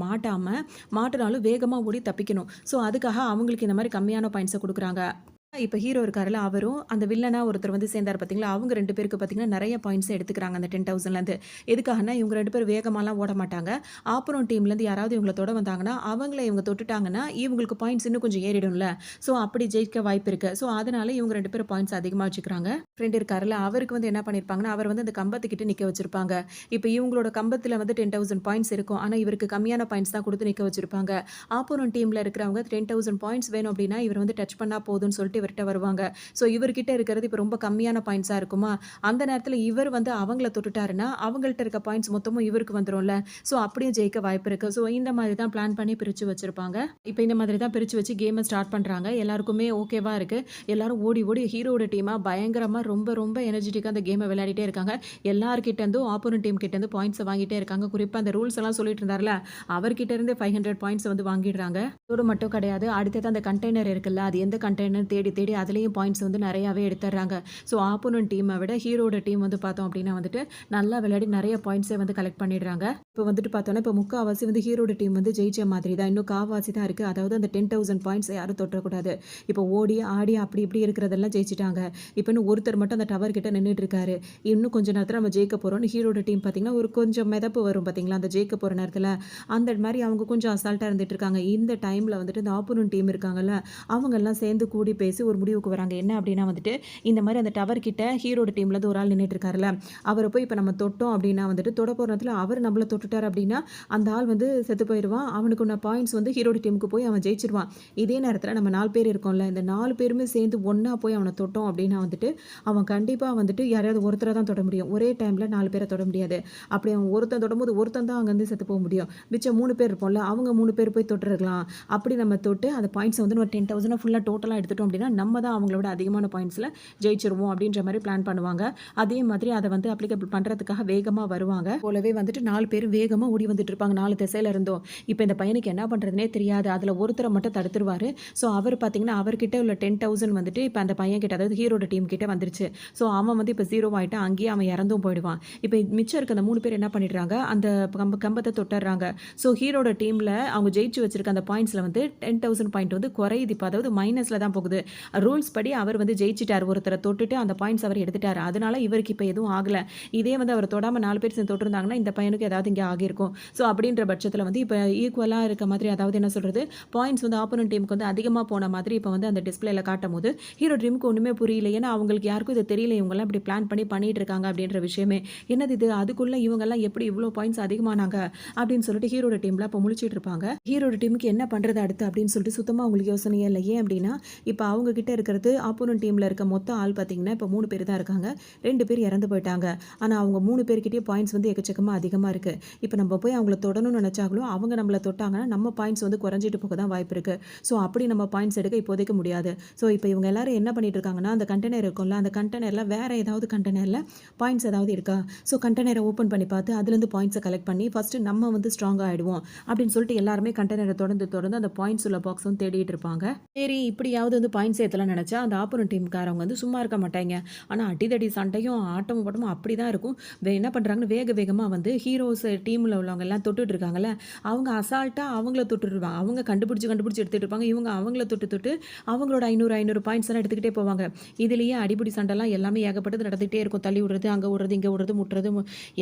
மாட்டுனாலும் வேகமா ஓடி தப்பிக்கணும். ஸோ அதுக்காக அவங்களுக்கு இந்த மாரி கம்மியான பாயிண்ட்ஸ குடுக்குறாங்க. இப்ப ஹீரோ இருக்காருல்ல, அவரும் அந்த வில்லனா ஒருத்தர் வந்து சேர்ந்தாரு பார்த்தீங்களா, அவங்க 2 பேருக்கு பார்த்தீங்கன்னா, நெறைய பாயிண்ட்ஸ் எடுத்துக்கிறாங்க அந்த 10,000லேருந்து. எதுக்காகன்னா, இவங்க 2 பேரும் வேகமாலாம் ஓட மாட்டாங்க. ஆப்போனன்ட் டீம்லேருந்து யாராவது இவங்கள தொட வந்தாங்கன்னா, அவங்கள இவங்க தொட்டுட்டாங்கன்னா, இவங்களுக்கு பாயிண்ட்ஸ் இன்னும் கொஞ்சம் ஏறிடும்ல. ஸோ அப்படி ஜெயிக்க வாய்ப்பு இருக்கு. ஸோ அதனால இவங்க 2 பேரும் பாயிண்ட்ஸ் அதிகமா வச்சுக்கிறாங்க. ஃப்ரெண்ட் இருக்காருல்ல, அவருக்கு வந்து என்ன பண்ணியிருப்பாங்கன்னா, அவர் வந்து அந்த கம்பத்துக்கிட்ட நிக்க வச்சிருப்பாங்க. இப்ப இவங்களோட கம்பத்துல வந்து 10,000 பாயிண்ட்ஸ் இருக்கும். ஆனா, இவருக்கு கம்மியான பாயிண்ட்ஸ் தான் குடுத்து நிக்க வச்சிருப்பாங்க. ஆப்போனன்ட் டீம்ல இருக்கிறவங்க 10,000 பாயிண்ட்ஸ் வேணும் அப்படின்னா, இவர் வந்து டச் பண்ணா போதும்னு சொல்லிட்டு இவர்ட்ட வருவாங்க. ஸோ இவர்கிட்ட இருக்கிறது இப்ப ரொம்ப கம்மியான பாயிண்ட்ஸா இருக்குமா, அந்த நேரத்துல இவர் வந்து அவங்கள தொட்டுட்டாருன்னா, அவங்கள்ட்ட இருக்க பாயிண்ட்ஸ் மொத்தமும் இவருக்கு வந்துரும்ல. ஸோ அப்படியும் ஜெயிக்க வாய்ப்பு இருக்கு. ஸோ இந்த மாதிரி தான் பிளான் பண்ணி பிரிச்சு வச்சிருப்பாங்க. இப்ப இந்த மாதிரி தான் பிரிச்சு வச்சு கேம ஸ்டார்ட் பண்றாங்க. எல்லாருக்குமே ஓகேவா இருக்கு. எல்லாரும் ஓடி ஓடி ஹீரோவோட டீமா பயங்கரமா ரொம்ப ரொம்ப எனர்ஜெட்டிக்கா அந்த கேம விளையாடிட்டே இருக்காங்க. எல்லார்கிட்ட இருந்தும் ஆப்போனன்ட் டீம் கிட்ட இருந்து பாயிண்ட்ஸ வாங்கிட்டே இருக்காங்க. குறிப்பா அந்த ரூல்ஸ் எல்லாம் சொல்லிட்டு இருந்தார்ல, அவர்கிட்ட இருந்து 500 பாயிண்ட்ஸ் வந்து வாங்கிடுறாங்க. அதோடு மட்டும் கிடையாது. அடுத்தது அந்த கண்டெய்னர் இருக்குல்ல, அது எந்த கண்டெய்னர் தேடி தேடி அதுலயும் பாயிண்ட்ஸ் வந்து நெறையாவே எடுத்துடுறாங்க. ஸோ ஆப்போனன்ட் டீமை விட ஹீரோட டீம் வந்து பார்த்தோம் அப்படின்னா வந்துட்டு நல்லா விளையாடி நெறைய பாயிண்ட்ஸே வந்து கலெக்ட் பண்ணிடுறாங்க. இப்போ வந்துட்டு பார்த்தோன்னா, இப்போ முக்காவாசி வந்து ஹீரோட டீம் வந்து ஜெயிச்ச மாதிரி தான். இன்னும் காவாசி தான் இருக்கு. அதாவது அந்த 10,000 பாயிண்ட்ஸ் யாரும் தொட்டுறக்கூடாது. இப்போ ஓடி ஆடி அப்படி இப்படி இருக்கிறதெல்லாம் ஜெயிச்சிட்டாங்க. இப்போ இன்னும் ஒருத்தர் மட்டும் அந்த டவர் கிட்ட நின்னுட்டு இருக்காரு. இன்னும் கொஞ்ச நேரத்துல நம்ம ஜெயிக்க போறோம்னு ஹீரோட டீம் பார்த்தீங்கன்னா, ஒரு கொஞ்சம் மிதப்பு வரும் பார்த்தீங்களா, அந்த ஜெயிக்க போற நேரத்துல. அந்த மாரி அவங்க கொஞ்சம் அசால்ட்டா இருந்துட்டு இருக்காங்க. இந்த டைம்ல வந்துட்டு இந்த ஆப்போனன்ட் டீம் இருக்காங்கல்ல, அவங்கெல்லாம் சேர்ந்து கூடி பேசி ஒரு முடிவுக்கு வராங்க. என்ன அப்படின்னா வந்துட்டு, இந்த மாரி அந்த டவர் கிட்ட ஹீரோட டீம்லேருந்து ஒரு ஆள் நின்னுட்டு இருக்காருல்ல, அவர போய் இப்ப நம்ம தொட்டோம் அப்படின்னா வந்துட்டு, தொட போற நேரத்துல அவர் நம்மள தொட்டுட்டாரு அப்படின்னா, அந்த ஆள் வந்து செத்து போயிருவான். அவனுக்கு உள்ள பாயிண்ட்ஸ் வந்து ஹீரோட டீமுக்கு போய் அவன் ஜெயிச்சிருவான். இதே நேரத்துல நம்ம 4 பேர் இருக்கோம்ல, இந்த 4 பேருமே சேர்ந்து ஒண்ணா போய் அவன தொட்டோம் அப்படின்னா வந்துட்டு, அவன் கண்டிப்பா வந்துட்டு யாரையாவது ஒருத்தர தான் தொட முடியும். ஒரே டைம்ல 4 பேர தொட முடியாது. அப்படி அவன் ஒருத்தன் தொடும்போது ஒருத்தன் தான் அங்கருந்து செத்து போ முடியும். மிச்சம் 3 பேர் இருப்போம்ல, அவங்க 3 பேர் போய் தொட்டுருக்கலாம். அப்படி நம்ம தொட்டு அந்த பாயிண்ட்ஸ வந்து ஒரு 10,000 ஃபுல்லா டோட்டலா எடுத்துட்டோம் அப்படின்னா, நம்ம தான் அவங்களோட அதிகமான பாயிண்ட்ஸ்ல ஜெயிச்சிருவோம் அப்படின்ற மாரி பிளான் பண்ணுவாங்க. அதே மாதிரி அத வந்து அப்ளிகபிள் பண்றதுக்காக வேகமா வருவாங்க. போலவே வந்துட்டு 4 பேரும் வேகமா ஓடி வந்துட்டு இருப்பாங்க 4 திசையில இருந்தும். இப்ப இந்த பையனுக்கு என்ன பண்றதுன்னே தெரியாது. அதுல ஒருத்தர மட்டும் தடுத்துருவாரு. ஸோ அவர் பார்த்தீங்கன்னா, அவர்கிட்ட உள்ள 10,000 வந்துட்டு இப்ப அந்த பையன் கிட்ட, அதாவது ஹீரோட டீம் கிட்ட வந்துருச்சு. ஸோ அவன் வந்து இப்ப 0 ஆயிட்டான். அங்கேயே அவன் இறந்தும் போயிடுவான். இப்ப மிச்சம் இருக்க அந்த 3 பேர் என்ன பண்ணிடுறாங்க, அந்த கம்பத்த தொட்டுர்றாங்க. ஸோ ஹீரோட டீம்ல அவங்க ஜெயிச்சு வச்சிருக்க அந்த பாயிண்ட்ஸ்ல வந்து 10,000 பாயிண்ட் வந்து குறையுது. இப்ப அதாவது மைனஸ்ல தான் போகுது. ரூல்ஸ் படி அவர் வந்து ஜெயிச்சிட்டார். ஒருத்தர தொட்டுட்டு அந்த பாயிண்ட்ஸ் அவர் எடுத்துட்டாரு. அதனால இவருக்கு இப்ப எதுவும் ஆகல. இதே வந்து அவர் தொடாம 4 பேர் சேர்ந்து தொட்டிருந்தாங்கன்னா, இந்த பையனுக்கு ஏதாவது இங்க ஆகியிருக்கும். ஸோ அப்படின்ற பட்சத்தில வந்து இப்ப ஈக்குவலா இருக்க மாதிரி அதாவது என்ன சொல்றது, பாயிண்ட்ஸ் வந்து ஆப்போனன்ட் டீமுக்கு வந்து அதிகமா போன மாதிரி இப்ப வந்து அந்த டிஸ்ப்ளேல காட்டும்போது, ஹீரோ டீமுக்கு ஒண்ணுமே புரியல. ஏன்னா அவங்களுக்கு யாருக்கும் இது தெரியல. இவங்கலாம் இப்படி பிளான் பண்ணி பண்ணிட்டு இருக்காங்க அப்படின்ற விஷயமே. என்னது இது? அதுக்குள்ள இவங்கலாம் எப்படி இவ்ளோ பாயிண்ட்ஸ் அதிகமானாங்க? அப்படின்னு சொல்லிட்டு ஹீரோட டீம்ல அப்ப முழிச்சிட்டு இருப்பாங்க. ஹீரோட டீமுக்கு என்ன பண்றது அடுத்து அப்படின்னு சொல்லிட்டு சுத்தமா அவங்களுக்கு யோசனையே இல்ல. ஏன் அப்படின்னா, இப்ப அவங்க கிட்ட இருக்கிறது ஆப்போனன்ட் டீம்ல இருக்க மொத்த ஆள் பார்த்தீங்கன்னா, இப்ப 3 பேர் தான் இருக்காங்க. 2 பேர் இறந்து போயிட்டாங்க. ஆனா அவங்க 3 பேர்கிட்டயும் பாயிண்ட்ஸ் வந்து எக்கச்சக்கமா அதிகமா இருக்கு. இப்ப நம்ம போய் அவங்கள தொடணும்னு நினைச்சாங்களோ, அவங்க நம்மள தொட்டாங்கன்னா, நம்ம பாயிண்ட்ஸ் வந்து குறைஞ்சிட்டு போக தான் வாய்ப்பு இருக்கு. ஸோ அப்படி நம்ம பாயிண்ட்ஸ் எடுக்க இப்போதைக்கு முடியாது. ஸோ இப்ப இவங்க எல்லாரும் என்ன பண்ணிட்டு இருக்காங்கன்னா, அந்த கண்டெய்னர் இருக்கும்ல, அந்த கண்டெய்னர்ல வேற ஏதாவது கண்டெய்னர்ல பாயிண்ட்ஸ் ஏதாவது இருக்கா? ஸோ கண்டெய்னர ஓப்பன் பண்ணி பார்த்து அதுலேருந்து பாயிண்ட்ஸ கலெக்ட் பண்ணி ஃபர்ஸ்ட் நம்ம வந்து ஸ்ட்ராங்கா ஆயிடுவோம். அப்படின்னு சொல்லிட்டு எல்லாருமே கண்டெய்னர தொடர்ந்து அந்த பாயிண்ட்ஸ் உள்ள பாக்ஸ் வந்து தேடிட்டு இருப்பாங்க. சரி இப்படியாவது வந்து பாயிண்ட்ஸ் ஏத்தலாம்னு நினைச்சா, அந்த ஆப்போனன்ட் டீம்காரவங்க வந்து சும்மா இருக்க மாட்டாய்ங்க. ஆனா அடிதடி சண்டையும், ஆட்டமும் பாட்டமும் அப்படிதான் இருக்கும். என்ன பண்றாங்கன்னு வேகமா வந்து ஹீரோஸ் டீம்ல உள்ளவங்க எல்லாம் தொட்டுட்டு இருக்காங்கல்ல, அவங்க அசால்ட்டா அவங்கள தொட்டுருவாங்க. அவங்க கண்டுபிடிச்சு எடுத்துட்டு இருப்பாங்க. இவங்க அவங்கள தொட்டு அவங்களோட 500 பாயிண்ட்ஸ் எல்லாம் எடுத்துக்கிட்டே போவாங்க. இதுலயே அடிபிடி சண்டைலாம் எல்லாமே ஏகப்பட்டது நடந்துகிட்டே இருக்கும். தள்ளி விடுறது, அங்க விடுறது, இங்க விடுறது, முட்டுறது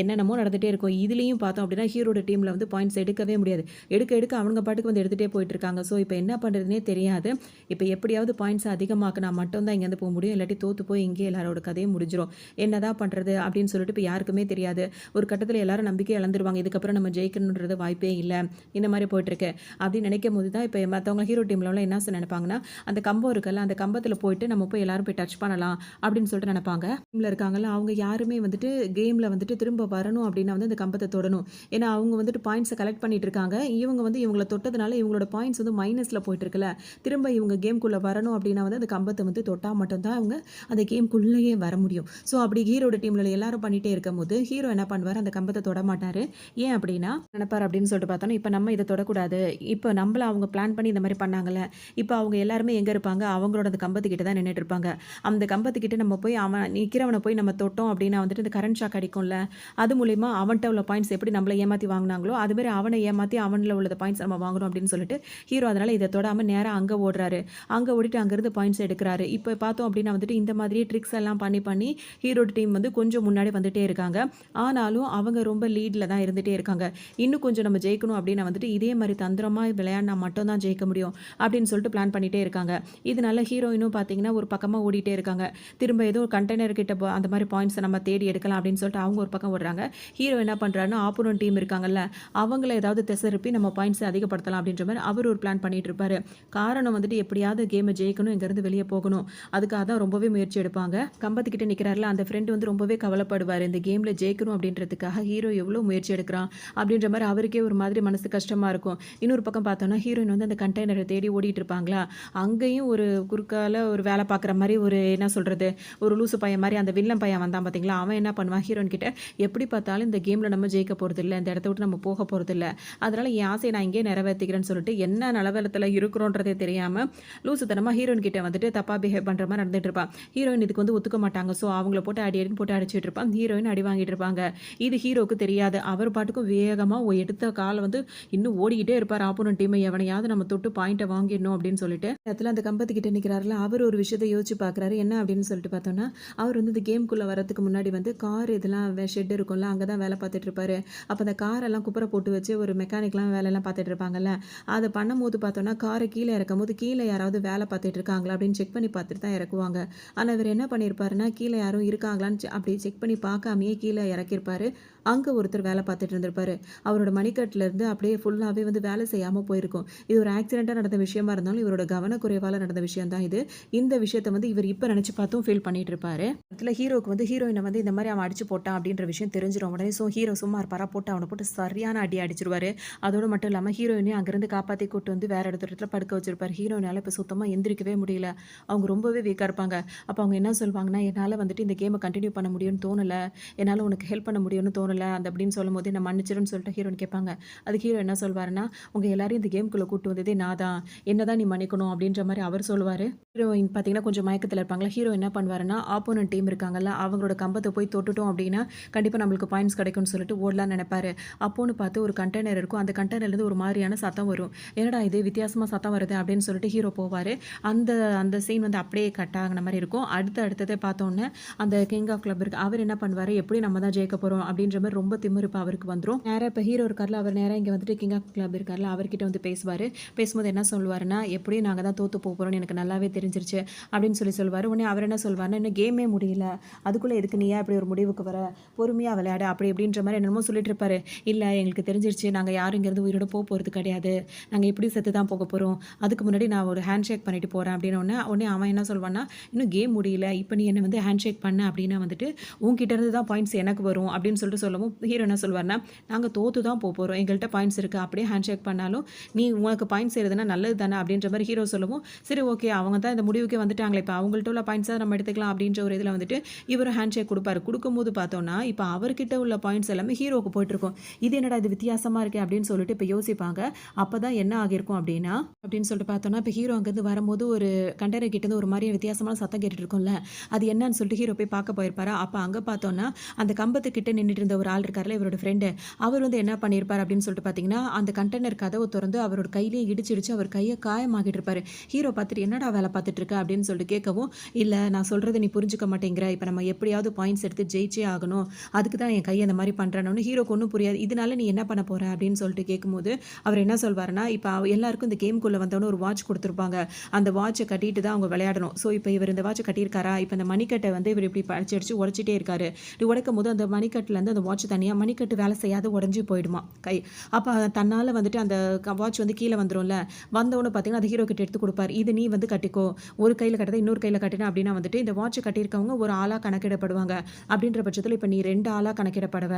என்னென்னமோ நடந்துட்டே இருக்கும். இதுலயும் பார்த்தோம் அப்படின்னா ஹீரோட டீம்ல வந்து பாயிண்ட்ஸ் எடுக்கவே முடியாது. எடுக்க அவனுங்க பாட்டுக்கு வந்து எடுத்துட்டே போயிட்டு இருக்காங்க. ஸோ இப்போ என்ன பண்றதுன்னே தெரியாது. இப்போ எப்படியாவது பாயிண்ட்ஸ் அதிகமாக்குனா மட்டும் தான் இங்கேருந்து போக முடியும். இல்லாட்டி தோத்து போய் இங்கேயே எல்லாரோட கதையும் முடிஞ்சிரும். என்னதான் பண்றது அப்படின்னு சொல்லிட்டு இப்போ யாருக்குமே தெரியாது. ஒரு கட்டத்தில் எல்லாரும் நம்பிக்கை இழந்துருவாங்க. இதுக்கப்புறம் நம்ம ஜெயிக்கணுன்றது வாய்ப்பே இல்லை. இந்த மாதிரி போயிட்டு இருக்கு அப்படின்னு நினைக்கும் போது தான் இப்போ மற்றவங்க ஹீரோ டீம்ல எல்லாம் என்ன நினைப்பாங்கன்னா, அந்த கம்பம் இருக்குல்ல, அந்த கம்பத்தில் போயிட்டு நம்ம போய் எல்லாரும் போய் டச் பண்ணலாம் அப்படின்னு சொல்லிட்டு நினைப்பாங்க. டீம்ல இருக்காங்கல்ல, அவங்க யாருமே வந்துட்டு கேம்ல வந்துட்டு திரும்ப வரணும் அப்படின்னா வந்து அந்த கம்பத்தை தொடணும். ஏன்னா அவங்க வந்துட்டு பாயிண்ட்ஸை கலெக்ட் பண்ணிட்டு இருக்காங்க. இவங்க வந்து இவங்கள தொட்டதுனால இவங்களோட பாயிண்ட்ஸ் வந்து மைனஸ்ல போயிட்டு இருக்குல்ல, திரும்ப இவங்க கேம்குள்ள வரணும் அப்படின்னா வந்து அந்த கம்பத்தை வந்து தொட்டா மட்டும்தான் அவங்க அந்த கேம்குள்ளேயே வர முடியும். ஸோ அப்படி ஹீரோட டீம்ல எல்லாரும் பண்ணிட்டே இருக்கும்போது ஹீரோ என்ன பண்ணுவார், அந்த கம்பத்தை தொட மாட்டாரு. ஏன் அப்படின்னா நினைப்பார் அப்படின்னு சொல்லிட்டு பார்த்தோன்னா, இப்போ நம்ம இதை தொடக்கூடாது. இப்போ நம்மள அவங்க பிளான் பண்ணி இந்த மாதிரி பண்ணாங்கல்ல, இப்போ அவங்க எல்லாருமே எங்கே இருப்பாங்க, அவங்களோட அந்த கம்பத்துக்கிட்ட தான் நின்றுட்டு இருப்பாங்க. அந்த கம்பத்துக்கிட்ட நம்ம போய் அவன் நிற்கிறவனை போய் நம்ம தொட்டோம் அப்படின்னா வந்துட்டு இந்த கரண்ட் ஷாக் அடிக்கும்ல, அது மூலிமா அவன்கிட்ட உள்ள பாயிண்ட்ஸ் எப்படி நம்மளை ஏமாற்றி வாங்கினாங்களோ அதுமாரி அவனை ஏமாற்றி அவனில் உள்ள பாயிண்ட்ஸ் நம்ம வாங்கணும் அப்படின்னு சொல்லிட்டு ஹீரோ அதனால் இதை தொடாமல் நேராக அங்கே ஓடுறாரு. அங்கே ஓடிட்டு அங்கேருந்து பாயிண்ட்ஸ் எடுக்கிறாரு. இப்போ பார்த்தோம் அப்படின்னா வந்துட்டு இந்த மாதிரியே ட்ரிக்ஸ் எல்லாம் பண்ணி ஹீரோட டீம் வந்து கொஞ்சம் முன்னாடி வந்துட்டே இருக்காங்க. ஆனாலும் அவங்க ரொம்ப லீடில் தான் இருந்துகிட்டே இருக்காங்க. இன்னும் கொஞ்சம் நம்ம ஜெயிக்கணும் அப்படின்னா வந்துட்டு இதே மாதிரி தந்திரமாக விளையாடினா மட்டும் தான் ஜெயிக்க முடியும் அப்படின்னு சொல்லிட்டு பிளான் பண்ணிகிட்டே இருக்காங்க. இதனால ஹீரோயினும் பார்த்தீங்கன்னா ஒரு பக்கமாக ஓடிட்டே இருக்காங்க. திரும்ப ஏதோ கண்டெய்னர் கிட்ட அந்த மாதிரி பாயிண்ட்ஸை நம்ம தேடி எடுக்கலாம் அப்படின்னு சொல்லிட்டு அவங்க ஒரு பக்கம் ஓடுறாங்க. ஹீரோ என்ன பண்ணுறாருன்னா, ஆப்போனன்ட் டீம் இருக்காங்கல்ல, அவங்கள ஏதாவது திசைருப்பி நம்ம பாயிண்ட்ஸை அதிகப்படுத்தலாம் அப்படின்ற மாதிரி அவர் ஒரு பிளான் பண்ணிட்டு இருப்பாரு. காரணம் வந்துட்டு எப்படியாவது கேமை ஜெயிக்கணும், இங்கேருந்து வெளியே போகணும். அதுக்காக தான் ரொம்பவே முயற்சி எடுப்பாங்க. கம்பத்துக்கிட்ட நிற்கிறாருல, அந்த ஃப்ரெண்டு வந்து ரொம்பவே கவலைப்படுவார். இந்த கேமில் ஜெயிக்கணும் அப்படின்றதுக்காக ஹீரோ எவ்வளோ முயற்சி எடுக்கிறான் அப்படின்ற மாதிரி அவருக்கே ஒரு மாதிரி மனசு கஷ்டமாக இருக்கும். இன்னொரு பக்கம் பார்த்தோன்னா ஹீரோயின் வந்து அந்த கண்டெய்னரை தேடி ஓடிட்டு இருப்பாங்களா, அங்கேயும் ஒரு குறுக்கால ஒரு வேலை பார்க்குற மாதிரி ஒரு என்ன சொல்கிறது, ஒரு லூசு பையன் மாதிரி அந்த வில்லன் பையன் வந்தான் பார்த்தீங்களா, அவன் என்ன பண்ணுவான் ஹீரோயின் கிட்ட, எப்படி பார்த்தாலும் இந்த கேமில் நம்ம ஜெயிக்க போகிறது இல்லை, இந்த இடத்த விட்டு நம்ம போக போகிறது இல்லை, அதனால் என் ஆசையை நான் இங்கே நிறைவேற்றிக்கிறேன்னு சொல்லிட்டு என்ன நிலவரத்தில் இருக்கிறோன்றதே தெரியாமல் லூசுத்தனமாக ஹீரோயின் கிட்ட வந்துட்டு தப்பாக பிஹேவ் பண்ணுற மாதிரி நடந்துட்டு இருப்பான். ஹீரோயின் இதுக்கு வந்து ஒத்துக்க மாட்டாங்க. ஸோ அவங்கள போட்டு அடின்னு போட்டு அடிச்சுட்டு இருப்பான். ஹீரோயின் அடி வாங்கிட்டு இருப்பாங்க. இது ஹீரோக்கு தெரியாது. அவர் பாட்டுக்கும் வேகமாக எடுத்த காலை வந்து இன்னும் ஓடிக்கிட்டே இருப்பார். ஆப்போனன்ட் டீமை எவனையாவது நம்ம தொட்டு பாயிண்ட்டை வாங்கிடணும் அப்படின்னு சொல்லிட்டு இடத்துல அந்த கம்பத்துக்கிட்ட நிற்கிறாருல, அவர் ஒரு விஷயத்தை யோசிச்சு பார்க்குறாரு. என்ன அப்படின்னு சொல்லிட்டு பார்த்தோன்னா, அவர் வந்து இந்த கேம்குள்ளே வரதுக்கு முன்னாடி வந்து கார் இதெல்லாம் ஷெட் இருக்கும்ல, அங்கே தான் வேலை பார்த்துட்டு இருப்பாரு. அப்போ அந்த காரெல்லாம் குப்பரை போட்டு வச்சு ஒரு மெக்கானிக்லாம் வேலையெல்லாம் பார்த்துட்டு இருப்பாங்கல்ல, அதை பண்ணும்போது பார்த்தோன்னா காரை கீழே இறக்கும் போது கீழே யாராவது வேலை பார்த்துட்டு இருக்காங்களா அப்படின்னு செக் பண்ணி பார்த்துட்டு தான் இறக்குவாங்க. ஆனால் இவர் என்ன பண்ணியிருப்பாருன்னா, கீழே யாரும் இருக்காங்களான்னு அப்படி செக் பண்ணி பார்க்காமையே கீழே இறக்கியிருப்பாரு. அங்கே ஒருத்தர் வேலை பார்த்துட்டு இருந்திருப்பாரு. அவரோட மணிக்கட்டிலேருந்து அப்படியே ஃபுல்லாகவே வந்து வேலை செய்யாமல் போயிருக்கும். இது ஒரு ஆக்சிடெண்ட்டாக நடந்த விஷயமா இருந்தாலும் இவரோட கவனக்குறைவால் நடந்த விஷயம் தான் இது. இந்த விஷயத்தை வந்து இவர் இப்போ நினச்சி பார்த்தும் ஃபீல் பண்ணிட்டு இருப்பாரு. அதில் ஹீரோக்கு வந்து ஹீரோயினை வந்து இந்த மாதிரி அவன் அடிச்சு போட்டான் அப்படின்ற விஷயம் தெரிஞ்சிடும் உடனே. ஸோ ஹீரோ சும்மா இருப்பாரா, போட்டு அவனை போட்டு சரியான அடி அடிச்சிருவாரு. அதோடு மட்டும் இல்லாமல் ஹீரோயினையும் அங்கேருந்து காப்பாற்றி கூட்டு வந்து வேற இடத்துல படுக்க வச்சிருப்பாரு. ஹீரோயினால் இப்போ சுத்தமாக எந்திரிக்கவே முடியல. அவங்க ரொம்பவே வீக்காக இருப்பாங்க. அப்போ அவங்க என்ன சொல்லுவாங்கன்னா, என்னால் வந்துட்டு இந்த கேமை கண்டினியூ பண்ண முடியும்னு தோணலை, என்னால் உனக்கு ஹெல்ப் பண்ண முடியும்னு தோணலை அந்த அப்படின்னு சொல்லும் போது நான் மன்னிச்சிருன்னு சொல்லிட்டு ஹீரோயின் கேட்பாங்க. அதுக்கு ஹீரோ என்ன சொல்வாருன்னா, உங்கள் எல்லாரையும் இந்த கேமுக்குள்ளே கூட்டு வந்ததே நான் தான், என்ன தான் நீ மன்னிக்கணும் அப்படின்ற மாதிரி அவர் சொல்லுவார். ஹீரோயின் பார்த்தீங்கன்னா கொஞ்சம் மயக்கத்தில் இருப்பாங்களா. ஹீரோ என்ன பண்ணுவாருன்னா, ஆப்போனன்ட் டீம் இருக்காங்கல்ல, அவங்களோட கம்பத்தை போய் தொட்டுட்டோம் அப்படின்னா கண்டிப்பாக நம்மளுக்கு பாயிண்ட்ஸ் கிடைக்கும்னு சொல்லிட்டு ஓடலான்னு நினைப்பாரு. அப்போன்னு பார்த்து ஒரு கண்டெய்னர் இருக்கும். அந்த கண்டெய்னர்லேருந்து ஒரு மாதிரியான சத்தம் வரும். என்னடா இது வித்தியாசமாக சத்தம் வருது அப்படின்னு சொல்லிட்டு ஹீரோ போவார். அந்த அந்த அந்த சீன் வந்து அப்படியே கட் ஆகுன மாரி இருக்கும். அடுத்ததே பார்த்தோன்னே, அந்த கிங் ஆஃப் கிளப் இருக்கு. அவர் என்ன பண்ணுவாரு, எப்படி நம்ம தான் ஜெயிக்க போறோம் அப்படின்ற மாரி ரொம்ப திமிரு இப்ப அவருக்கு வந்துரும். நேரா இப்ப ஹீரோ இருக்கார்ல, அவர் நேரா இங்க வந்துட்டு கிங் ஆஃப் கிளப் இருக்கார்ல, அவர்கிட்ட வந்து பேசுவாரு. பேசும்போது என்ன சொல்லுவாருன்னா, எப்படியும் நாங்க தான் தோத்து போறோம்னு எனக்கு நல்லாவே தெரிஞ்சிருச்சு அப்படின்னு சொல்லுவாரு. உடனே அவர் என்ன சொல்வாருன்னா, இன்னும் கேமே முடியல. அதுக்குள்ள எதுக்கு நீ ஏன் இப்படி ஒரு முடிவுக்கு வர? பொறுமையா விளையாடு அப்படி இப்படின்ற மாரி என்னமோ சொல்லிட்டு இருப்பாரு. இல்ல எங்களுக்கு தெரிஞ்சிருச்சு. நாங்க யாரும் இங்கேருந்து உயிரோட போறது கிடையாது. நாங்க எப்படியும் செத்து தான் போக போறோம். அதுக்கு முன்னாடி நான் ஒரு ஹேண்ட் ஷேக் பண்ணிட்டு போறேன் அப்படின்னோனே, உடனே அவன் என்ன சொல்வான்னா, இன்னும் கேம் முடியல. இப்ப நீ என்ன வந்து ஹேண்ட் ஷேக் பண்ண அப்படின்னா வந்துட்டு, உன்கிட்ட இருந்து தான் பாயிண்ட்ஸ் எனக்கு வரும் அப்படின்னு சொல்லிட்டு சொல்லவும், ஹீரோ என்ன சொல்வார்னா, நாங்க தோத்து தான் போறோம். எங்கள்ட்ட பாயிண்ட்ஸ் இருக்கு. அப்படியே ஹேண்ட் ஷேக் பண்ணாலும் நீ உனக்கு பாயிண்ட்ஸ் சேருதுன்னா நல்லது தானே அப்படின்ற மாரி ஹீரோ சொல்லவும், சரி ஓகே அவங்க தான் இந்த முடிவுக்கே வந்துட்டாங்களே. இப்ப அவங்கள்ட்ட உள்ள பாயிண்ட்ஸை நம்ம எடுத்துக்கலாம் அப்படின்ற ஒரு இதுல வந்துட்டு இவரும் ஹேண்ட் ஷேக் குடுப்பாரு. குடுக்கும்போது பார்த்தோம்னா, இப்ப அவர்கிட்ட உள்ள பாயிண்ட்ஸ் எல்லாமே ஹீரோக்கு போயிட்டுருக்கும். இது என்னடா இது வித்தியாசமா இருக்கே அப்படின்னு சொல்லிட்டு இப்ப யோசிப்பாங்க. அப்பதான் என்ன ஆகியிருக்கும் அப்படின்னா, அப்படின்னு சொல்லிட்டு பார்த்தோம்னா, இப்ப ஹீரோ அங்கேருந்து வரும்போது ஒரு கண்டெய்னர் கிட்ட இருந்து ஒரு மாரி வித்தியாசமான சத்தம் கேட்டுட்டு இருக்கும்ல. அது என்னன்னு சொல்லிட்டு ஹீரோ போய் பார்க்க போயிருப்பாரா. அப்ப அங்க பார்த்தோம்னா, அந்த கம்பத்துக்கிட்ட நின்னுட்டு இருந்த ஒரு ஆள் இருக்கார்ல, இவரோட ஃப்ரெண்டு. அவர் வந்து என்ன பண்ணியிருப்பார் அப்படின்னு சொல்லிட்டு பார்த்தீங்கன்னா, அந்த கண்டெய்னர் கதவு தொறந்து அவரோட கையிலேயே இடிச்சு அவர் கைய காயமாக்கிட்டு இருப்பாரு. ஹீரோ பார்த்துட்டு என்னடா வேலை பார்த்துட்டு இருக்க அப்படின்னு சொல்லிட்டு கேட்கவும், இல்ல நான் சொல்றத நீ புரிஞ்சுக்க மாட்டேங்கிற. இப்ப நம்ம எப்படியாவது பாயிண்ட்ஸ் எடுத்து ஜெயிச்சே ஆகணும். அதுக்கு தான் என் கைய அந்த மாரி பண்றேன்னு ஹீரோக்கு ஒண்ணும் புரியாது. இதனால நீ என்ன பண்ண போற அப்படின்னு சொல்லிட்டு கேட்கும்போது, அவர் என்ன சொல்வாருன்னா, இப்ப எல்லாருக்கும் இந்த கேம்குள்ள வந்தோனே ஒரு வாட்ச் குடுத்துருப்பாங்க. அந்த வாட்ச கட்டிட்டு தான் அவங்க விளையாடணும். ஸோ இப்ப இவர் இந்த வாட்ச கட்டியிருக்காரா, இப்ப இந்த மணிக்கட்ட வந்து இவர் இப்படி அடிச்சு உடைச்சிட்டே இருக்காரு. இப்படி உடைக்கும்போது அந்த மணிக்கட்டுல இருந்து அந்த வாட்ச் தனியா மணிக்கட்டு வேலை செய்யாது உடைஞ்சு போயிடுமா கை. அப்ப தன்னால வந்துட்டு அந்த வாட்ச் வந்து கீழ வந்துரும்ல. வந்தவொன்னே பார்த்தீங்கன்னா, அது ஹீரோ கிட்ட எடுத்து குடுப்பாரு. இது நீ வந்து கட்டிக்கோ. ஒரு கையில கட்டாத இன்னொரு கையில கட்டின அப்படின்னா வந்துட்டு இந்த வாட்ச் கட்டியிருக்கவங்க ஒரு ஆளா கணக்கிடப்படுவாங்க. அப்படின்ற பட்சத்துல இப்ப நீ 2 ஆளா கணக்கிடப்படுவ.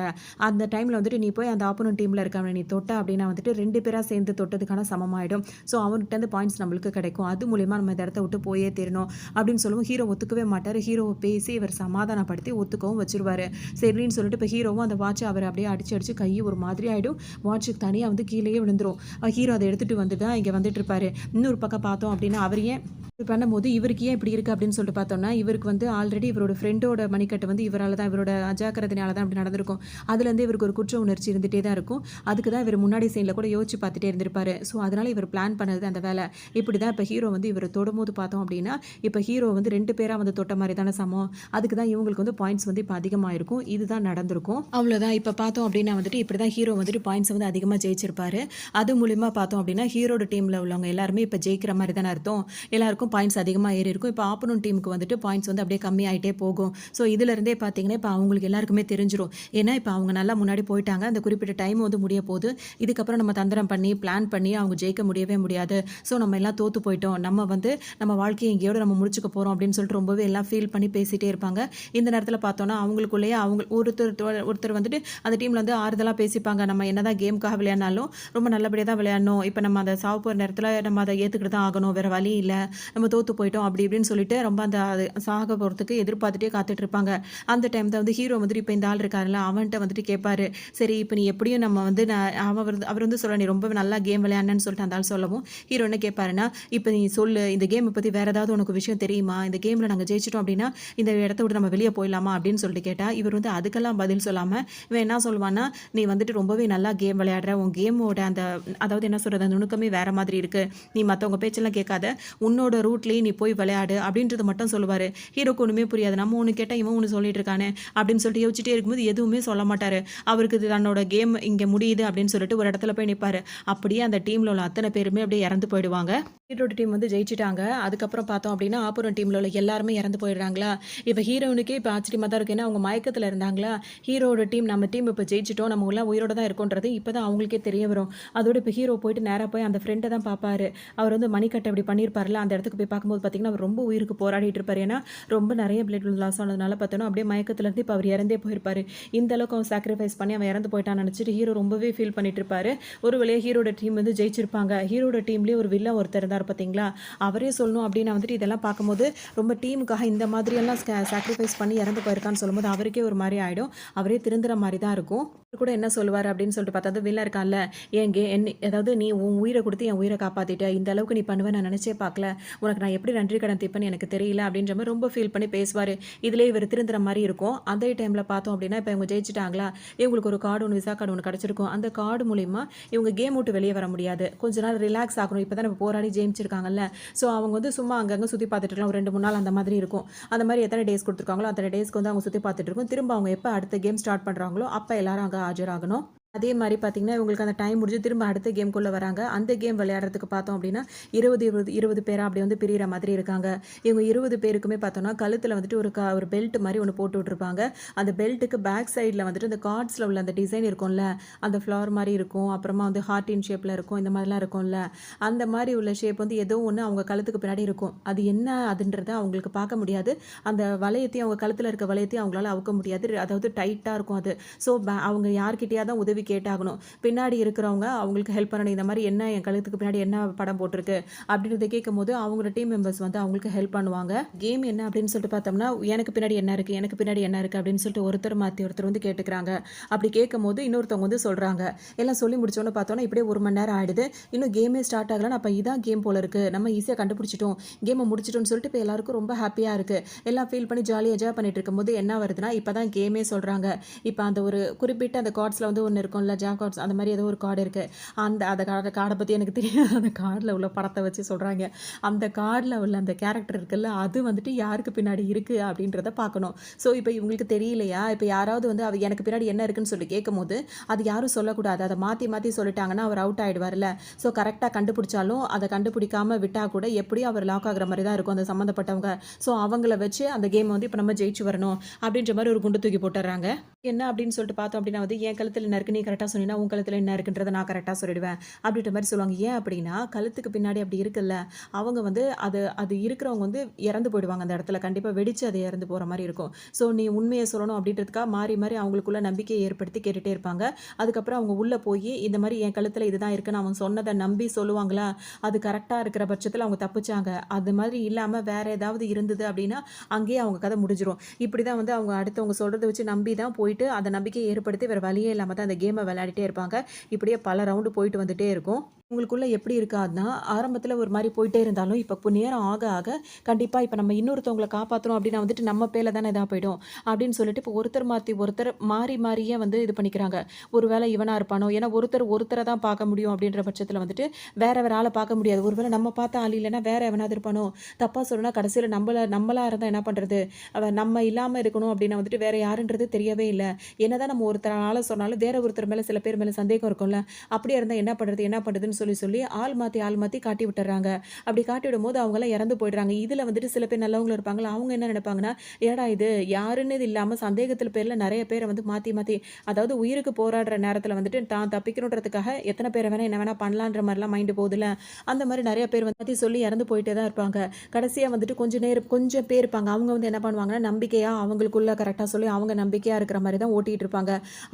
அந்த டைம்ல வந்துட்டு நீ போய் அந்த ஆப்போனன்ட் டீம்ல இருக்கவன நீ தொட்ட அப்படின்னா வந்துட்டு 2 பேரா சேர்ந்து தொட்டதுக்கான சமமாயிடும். ஸோ அவன்கிட்ட இருந்து பாயிண்ட்ஸ் நம்மளுக்கு கிடைக்கும். அது மூலியமா நம்ம இந்த இடத்த விட்டு போயே தீரணும் அப்படின்னு சொல்லவும் ஹீரோ ஒத்துக்கவே மாட்டாரு. ஹீரோவை பேசி இவர் சமாதானப்படுத்தி ஒத்துக்கவும் வச்சிருவாரு. சரின்னு சொல்லிட்டு இப்ப ஹீரோவும் அந்த வாட்ச அவர் அப்படியே அடிச்சு கை ஒரு மாதிரி ஆயிடும். வாட்சுக்கு தனியா வந்து கீழேயே விழுந்துரும். ஹீரோ அதை எடுத்துட்டு வந்து தான் இங்க வந்துட்டு இருப்பாரு. இன்னொரு பக்கம் பார்த்தோம் அப்படின்னா, அவர் ஏன் இப்படி பண்ணும்போது இவருக்கு ஏன் இப்படி இருக்கு அப்படின்னு சொல்லிட்டு பார்த்தோம்னா, இவருக்கு வந்து ஆல்ரெடி இவரோட ஃப்ரெண்டோட மணிக்கட்டு வந்து இவரால தான் இவரோட அஜாக்கிரதையால தான் இப்படி நடந்திருக்கும். அதுலேருந்து இவருக்கு ஒரு குற்ற உணர்ச்சி இருந்துட்டே தான் இருக்கும். அதுக்கு தான் இவர் முன்னாடி சீன்ல கூட யோசிச்சு பார்த்துட்டே இருந்திருப்பாரு. ஸோ அதனால இவர் பிளான் பண்ணது அந்த வேலை. இப்படி தான் இப்போ ஹீரோ வந்து இவரை தொடும்போது பார்த்தோம் அப்படின்னா, இப்போ ஹீரோ வந்து 2 பேரா வந்து தொட்ட மாதிரி தானே சமம். அதுக்கு தான் இவங்களுக்கு வந்து பாயிண்ட்ஸ் வந்து இப்போ அதிகமாயிருக்கும். இதுதான் நடந்திருக்கும். அவ்வளோதான். இப்போ பார்த்தோம் அப்படின்னா வந்துட்டு இப்படி தான் ஹீரோ வந்துட்டு பாயிண்ட்ஸ் வந்து அதிகமாக ஜெயிச்சிருப்பாரு. அது மூலியமா பார்த்தோம் அப்படின்னா, ஹீரோட டீம்ல உள்ளவங்க எல்லாருமே இப்போ ஜெயிக்கிற மாதிரி தானே அர்த்தம். எல்லாருக்கும் பாயிண்ட்ஸ் அதிகமாக ஏறி இருக்கும். இப்போ ஆப்போனன்ட் டீமுக்கு வந்துட்டு பாயிண்ட்ஸ் வந்து அப்படியே கம்மியாயிட்டே போகும். ஸோ இதுலேருந்தே பார்த்தீங்கன்னா, இப்போ அவங்களுக்கு எல்லாருக்குமே தெரிஞ்சிரும். ஏன்னா இப்போ அவங்க நல்லா முன்னாடி போயிட்டாங்க. அந்த குறிப்பிட்ட டைம் வந்து முடிய போகுது. இதுக்கப்புறம் நம்ம தந்திரம் பண்ணி பிளான் பண்ணி அவங்க ஜெயிக்க முடியவே முடியாது. ஸோ நம்ம எல்லாம் தோத்து போயிட்டோம். நம்ம வந்து நம்ம வாழ்க்கையை எங்கேயோட நம்ம முடிச்சுக்க போறோம் அப்படின்னு சொல்லிட்டு ரொம்பவே எல்லாம் ஃபீல் பண்ணி பேசிட்டே இருப்பாங்க. இந்த நேரத்தில் பார்த்தோம்னா அவங்களுக்குள்ளேயே அவங்க ஒருத்தர் வந்துட்டு அந்த டீம்ல வந்து ஆறுதலா பேசிப்பாங்க. நம்ம என்னதான் கேமுக்காக விளையாடினாலும் ரொம்ப நல்லபடியாக தான் விளையாடணும். இப்போ நம்ம அதை சாவு போகிற நேரத்தில் நம்ம அதை ஏற்றுக்கிட்டு தான் ஆகணும். வேற வழி இல்லை. நம்ம தோத்து போயிட்டோம் அப்படி இப்படின்னு சொல்லிட்டு ரொம்ப அந்த சாக போகிறதுக்கு எதிர்பார்த்துட்டே காத்துட்டு இருப்பாங்க. அந்த டைம் தான் வந்து ஹீரோ வந்துட்டு இப்போ இந்த ஆள் இருக்காருல்ல அவன்கிட்ட வந்துட்டு கேட்பாரு. சரி இப்போ நீ எப்படியும் நம்ம வந்து அவர் வந்து சொல்ல நீ ரொம்ப நல்லா கேம் விளையாடனு சொல்லிட்டு அந்த ஆள் சொல்லவும் ஹீரோ என்ன கேட்பாருன்னா, இப்போ நீ சொல்லு இந்த கேமை பற்றி வேற ஏதாவது உனக்கு விஷயம் தெரியுமா? இந்த கேமில் நாங்கள் ஜெயிச்சிட்டோம் அப்படின்னா இந்த இடத்த விட்டு நம்ம வெளியே போயிடலாமா அப்படின்னு சொல்லிட்டு கேட்டால் இவர் வந்து அதுக்கெல்லாம் பதில் சொல்லாமல் இவன் என்ன சொல்வான்னா, நீ வந்துட்டு ரொம்பவே நல்லா கேம் விளையாடுற, உன் கேமோட அந்த அதாவது என்ன சொல்கிறது அந்த நுணுக்கமே வேற மாதிரி இருக்குது. நீ மற்றவங்க பேச்செல்லாம் கேட்காத, உன்னோட ரூட்லேயே நீ போய் விளையாடு அப்படின்றது மட்டும் சொல்லுவார். ஹீரோக்கு ஒன்றுமே புரியாது. நம்ம ஒன்று கேட்டால் இவன் ஒன்று சொல்லிட்டு இருக்கானே அப்படின்னு சொல்லிட்டு யோசிச்சுட்டே இருக்கும்போது எதுவுமே சொல்ல மாட்டார். அவருக்கு தன்னோட கேம் இங்கே முடியுது அப்படின்னு சொல்லிட்டு ஒரு இடத்துல போய் நிற்பார். அப்படியே அந்த டீமில் உள்ள அத்தனை பேருமே அப்படியே இறந்து போயிடுவாங்க. ஹீரோட டீம் வந்து ஜெயிச்சிட்டாங்க. அதுக்கப்புறம் பார்த்தோம் அப்படின்னா ஆப்போனன்ட் டீமில் உள்ள எல்லாருமே இறந்து போயிடுறாங்களா. இப்போ ஹீரோனுக்கே இப்போ ஆச்சரியமாக தான் இருக்குது. ஏன்னா அவங்க மயக்கத்தில் இருந்தாங்களா. ஹீரோட டீம் நம்ம டீம் இப்போ ஜெயிச்சிட்டோம், நம்ம எல்லாம் உயிரோட தான் இருக்கோன்றது இப்போ தான் அவங்களுக்கே தெரிய வரும். அதோட இப்போ ஹீரோ போயிட்டு நேராக போய் அந்த ஃப்ரெண்டை தான் பார்ப்பாரு. அவர் வந்து மணிக்கட்டை அப்படி பண்ணியிருப்பார்ல, அந்த இடத்துக்கு போய் பார்க்கும்போது பார்த்தீங்கன்னா அவர் ரொம்ப உயிருக்கு போராடிட்டு இருப்பார். ஏன்னா ரொம்ப நிறைய பிளட் லாஸ் ஆனதுனால பார்த்தோன்னா அப்படியே மயக்கத்துலேருந்து இப்போ அவர் இறந்தே போயிருப்பார். இந்த அளவுக்கு அவன் சாக்ரிஃபைஸ் பண்ணி அவன் இறந்து போயிட்டான்னு நினச்சிட்டு ஹீரோ ரொம்பவே ஃபீல் பண்ணிட்டு இருப்பாரு. ஒரு வழியாக ஹீரோட டீம் வந்து ஜெயிச்சிருப்பாங்க. ஹீரோட டீம்லேயே ஒரு வில்லன் ஒருத்தர் இருந்தார் பார்த்தீங்களா, அவரே சொல்லணும் அப்படின்னு வந்துட்டு இதெல்லாம் பார்க்கும்போது ரொம்ப டீமுக்காக இந்த மாதிரியெல்லாம் சாக்ரிஃபைஸ் பண்ணி இறந்து போயிருக்கான்னு சொல்லும்போது அவருக்கே ஒரு மாதிரி ஆகிடும். அவரே திருந்துற மாதிரி தான் இருக்கும். கூட என்ன சொல்லுவார் அப்படின்னு சொல்லிட்டு பார்த்தா வில்லன் இருக்கான்ல, அதாவது நீ உன் உயிரை கொடுத்து என் உயிரை காப்பாற்றிட்ட, இந்த அளவுக்கு நீ பண்ணுவேன் நான் நினச்சே பார்க்கல, உனக்கு நான் எப்படி நன்றி கடன் தீர்ப்பேன்னு எனக்கு தெரியல அப்படின்ற மாதிரி ரொம்ப ஃபீல் பண்ணி பேசுவார். இதிலே இவர் திருந்துற மாதிரி இருக்கும். அதே டைமில் பார்த்தோம் அப்படின்னா இப்போ இவங்க ஜெயிச்சிட்டாங்களா, இவங்களுக்கு ஒரு கார்டு ஒன்று விசா கார்டு ஒன்று கிடச்சிருக்கும். அந்த கார்டு மூலிமா இவங்க கேம் விட்டு வெளியே வர முடியாது. கொஞ்ச நாள் ரிலாக்ஸ் ஆகணும். இப்போ தான் நம்ம போராடி ஜெயிச்சிருக்காங்கல்ல, ஸோ அவங்க வந்து சும்மா அங்கங்கே சுற்றி பார்த்துட்டு இருக்கலாம். ஒரு 2, 3 நாள் அந்த மாதிரி இருக்கும். அந்த மாதிரி எத்தனை டேஸ் கொடுத்துருக்காங்களோ அத்தனை டேஸ்க்கு வந்து அவங்க சுற்றி பார்த்துட்டு இருக்கும். திரும்ப அவங்க எப்போ அடுத்த கேம் ஸ்டார்ட் பண்ணுறாங்களோ அப்போ எல்லாரும் அங்கே ஆஜராகணும். அதே மாரி பார்த்தீங்கன்னா, இவங்களுக்கு அந்த டைம் முடிஞ்சு திரும்ப அடுத்த கேம்க்குள்ள வராங்க. அந்த கேம் விளையாடுறதுக்கு பார்த்தோம் அப்படின்னா, 20 பேரா அப்படி வந்து பிரியிற மாதிரி இருக்காங்க. இவங்க 20 பேருக்குமே பார்த்தோம்னா, கழுத்துல வந்துட்டு ஒரு பெல்ட் மாரி ஒண்ணு போட்டு விட்டுருப்பாங்க. அந்த பெல்ட்டுக்கு பேக் சைடுல வந்துட்டு அந்த கார்ட்ஸ்ல உள்ள அந்த டிசைன் இருக்கும்ல, அந்த ஃப்ளவர் மாரி இருக்கும். அப்புறமா வந்து ஹார்ட் இன் ஷேப்ல இருக்கும். இந்த மாதிரிலாம் இருக்கும்ல, அந்த மாரி உள்ள ஷேப் வந்து ஏதோ ஒண்ணு அவங்க கழுத்துக்கு பின்னாடி இருக்கும். அது என்ன அதுன்றத அவங்களுக்கு பார்க்க முடியாது. அந்த வளையத்தையும் அவங்க கழுத்துல இருக்க வளையத்தையும் அவங்களால அவுக்க முடியாது. அதாவது டைட்டா இருக்கும் அது. ஸோ அவங்க யார்கிட்டயா தான் உதவி கேட்டாகணும். பின்னாடி இருக்கிறவங்க அவங்களுக்கு ஹெல்ப் பண்ணணும். இந்த மாதிரி என்ன என் கழுத்துக்கு பின்னாடி என்ன படம் போட்டிருக்கு அப்படின்றத கேட்கும்போது அவங்களோட டீம் மெம்பர்ஸ் வந்து அவங்களுக்கு ஹெல்ப் பண்ணுவாங்க. கேம் என்ன அப்படின்னு சொல்லிட்டு பார்த்தோம்னா, எனக்கு பின்னாடி என்ன இருக்கு, எனக்கு பின்னாடி என்ன இருக்கு அப்படின்னு சொல்லிட்டு ஒருத்தர் மாற்றி ஒருத்தர் வந்து கேட்டுக்கிறாங்க. அப்படி கேட்கும்போது இன்னொருத்தவங்க வந்து சொல்றாங்க. எல்லாம் சொல்லி முடிச்சோன்னு பார்த்தோன்னா இப்படியே 1 மணி நேரம் ஆயிடுது. இன்னும் கேமே ஸ்டார்ட் ஆகலன்னு, அப்போ இதான் கேம் போல இருக்கு, நம்ம ஈஸியாக கண்டுபிடிச்சிட்டோம், கேமை முடிச்சிட்டோம்னு சொல்லிட்டு இப்போ எல்லாருக்கும் ரொம்ப ஹாப்பியாக இருக்கு. எல்லாம் ஃபீல் பண்ணி ஜாலியாக என்ஜாய் பண்ணிட்டு இருக்கும்போது என்ன வருதுன்னா, இப்போ தான் கேமே சொல்றாங்க. இப்போ அந்த ஒரு குறிப்பிட்ட அந்த கார்ட்ஸில் வந்து ஒன்று இருக்கும்ல, ஜாக் கார்ட்ஸ் அந்த மாதிரி ஏதோ ஒரு கார்டு இருக்குது. அந்த கார்டை பற்றி எனக்கு தெரியாது. அந்த கார்டில் உள்ள படத்தை வச்சு சொல்கிறாங்க. அந்த கார்டில் உள்ள அந்த கேரக்டர் இருக்குல்ல, அது வந்துட்டு யாருக்கு பின்னாடி இருக்குது அப்படின்றத பார்க்கணும். ஸோ இப்போ இவங்களுக்கு தெரியலையா, இப்போ யாராவது வந்து அவர் எனக்கு பின்னாடி என்ன இருக்குன்னு சொல்லி கேட்கும்போது அது யாரும் சொல்லக்கூடாது. அதை மாற்றி மாற்றி சொல்லிட்டாங்கன்னா அவர் அவுட் ஆகிடுவார்ல. ஸோ கரெக்டாக கண்டுபிடிச்சாலும் அதை கண்டுபிடிக்காமல் விட்டால் கூட எப்படியும் அவர் லாக் ஆகிற மாதிரி தான் இருக்கும் அந்த சம்மந்தப்பட்டவங்க. ஸோ அவங்கள வச்சு அந்த கேமை வந்து இப்போ நம்ம ஜெயிச்சு வரணும் அப்படின்ற மாதிரி ஒரு குண்டு தூக்கி போட்டுறாங்க. என்ன அப்படின்னு சொல்லிட்டு பார்த்தோம் அப்படின்னா வந்து, என் கழுத்தில் என்ன இருக்குது நீ கரெக்டாக சொன்னீங்கன்னா உன் கழுத்தில் என்ன இருக்குன்றதை நான் கரெக்டாக சொல்லிடுவேன் அப்படின்ற மாதிரி சொல்லுவாங்க. ஏன் அப்படின்னா, கழுத்துக்கு பின்னாடி அப்படி இருக்குல்ல, அவங்க வந்து அது இருக்கிறவங்க வந்து இறந்து போயிடுவாங்க. அந்த இடத்துல கண்டிப்பாக வெடிச்சு அது இறந்து போகிற மாதிரி இருக்கும். ஸோ நீ உண்மையை சொல்லணும் அப்படின்றதுக்காக மாறி மாறி அவங்களுக்குள்ள நம்பிக்கையை ஏற்படுத்தி கேட்டுகிட்டே இருப்பாங்க. அதுக்கப்புறம் அவங்க உள்ளே போய் இந்த மாதிரி என் கழுத்தில் இதுதான் இருக்குன்னு அவன் சொன்னதை நம்பி சொல்லுவாங்களா, அது கரெக்டாக இருக்கிற பட்சத்தில் அவங்க தப்பிச்சாங்க. அது மாதிரி இல்லாமல் வேற ஏதாவது இருந்தது அப்படின்னா அங்கேயே அவங்க கதை முடிஞ்சிடும். இப்படி தான் வந்து அவங்க அடுத்தவங்க சொல்கிறத வச்சு நம்பி தான் போயிட்டு அந்த நம்பிக்கையை ஏற்படுத்தி வேறு வழியே இல்லாமல் தான் அந்த கேமை விளையாடிட்டே இருப்பாங்க. இப்படியே பல ரவுண்டு போயிட்டு வந்துட்டே இருக்கும். உங்களுக்குள்ள எப்படி இருக்காதுன்னா, ஆரம்பத்தில் ஒரு மாதிரி போயிட்டே இருந்தாலும் இப்போ நேரம் ஆக ஆக கண்டிப்பாக இப்போ நம்ம இன்னொருத்தவங்களை காப்பாற்றணும் அப்படின்னா வந்துட்டு நம்ம பேரில் தானே இதாக போயிடும் அப்படின்னு சொல்லிட்டு இப்போ ஒருத்தர் மாற்றி ஒருத்தர் மாறி மாறியே வந்து இது பண்ணிக்கிறாங்க. ஒரு வேளை இவனாக இருப்பானோ, ஏன்னா ஒருத்தரை தான் பார்க்க முடியும் அப்படின்ற பட்சத்தில் வந்துட்டு வேற ஆளை பார்க்க முடியாது. ஒரு வேளை நம்ம பார்த்த ஆள் இல்லைன்னா வேற எவனாவது இருப்பானோ, தப்பாக சொல்லணும்னா கடைசியில் நம்மளா இருந்தால் என்ன பண்ணுறது, நம்ம இல்லாமல் இருக்கணும் அப்படின்னா வந்துட்டு வேற யாருன்றது தெரியவே இல்லை. என்னதான் நம்ம ஒருத்தர் ஆளை சொன்னாலும் வேற ஒருத்தர் மேலே சில பேர் மேலே சந்தேகம் இருக்கும்ல, அப்படியே இருந்தால் என்ன பண்ணுறதுன்னு சொல்லி ஆள் மாற்றி காட்டி விட்டுறாங்க. அப்படி காட்டி விடும்போது அவங்களாம் இறந்து போயிடுறாங்க. இதில் வந்துட்டு சில பேர் நல்லவங்களும் இருப்பாங்களா, அவங்க என்ன நினைப்பாங்கன்னா, ஏடா இது யாருன்னு இது இல்லாமல் சந்தேகத்தில் பேரில் நிறைய பேரை வந்து மாற்றி அதாவது உயிருக்கு போராடுற நேரத்தில் வந்துட்டு தான் தப்பிக்கணுன்றதுக்காக எத்தனை பேரை வேணா என்ன வேணா பண்ணலான்ற மாதிரிலாம் மைண்டு போகுதுல, அந்த மாதிரி நிறைய பேர் வந்து சொல்லி இறந்து போயிட்டே தான் இருப்பாங்க. கடைசியாக வந்துட்டு கொஞ்சம் பேர் இருப்பாங்க. அவங்க வந்து என்ன பண்ணுவாங்கன்னா, நம்பிக்கையாக அவங்களுக்குள்ள கரெக்டாக சொல்லி அவங்க நம்பிக்கையாக இருக்கிற மாதிரி தான் ஓட்டிகிட்டு இருப்பாங்க.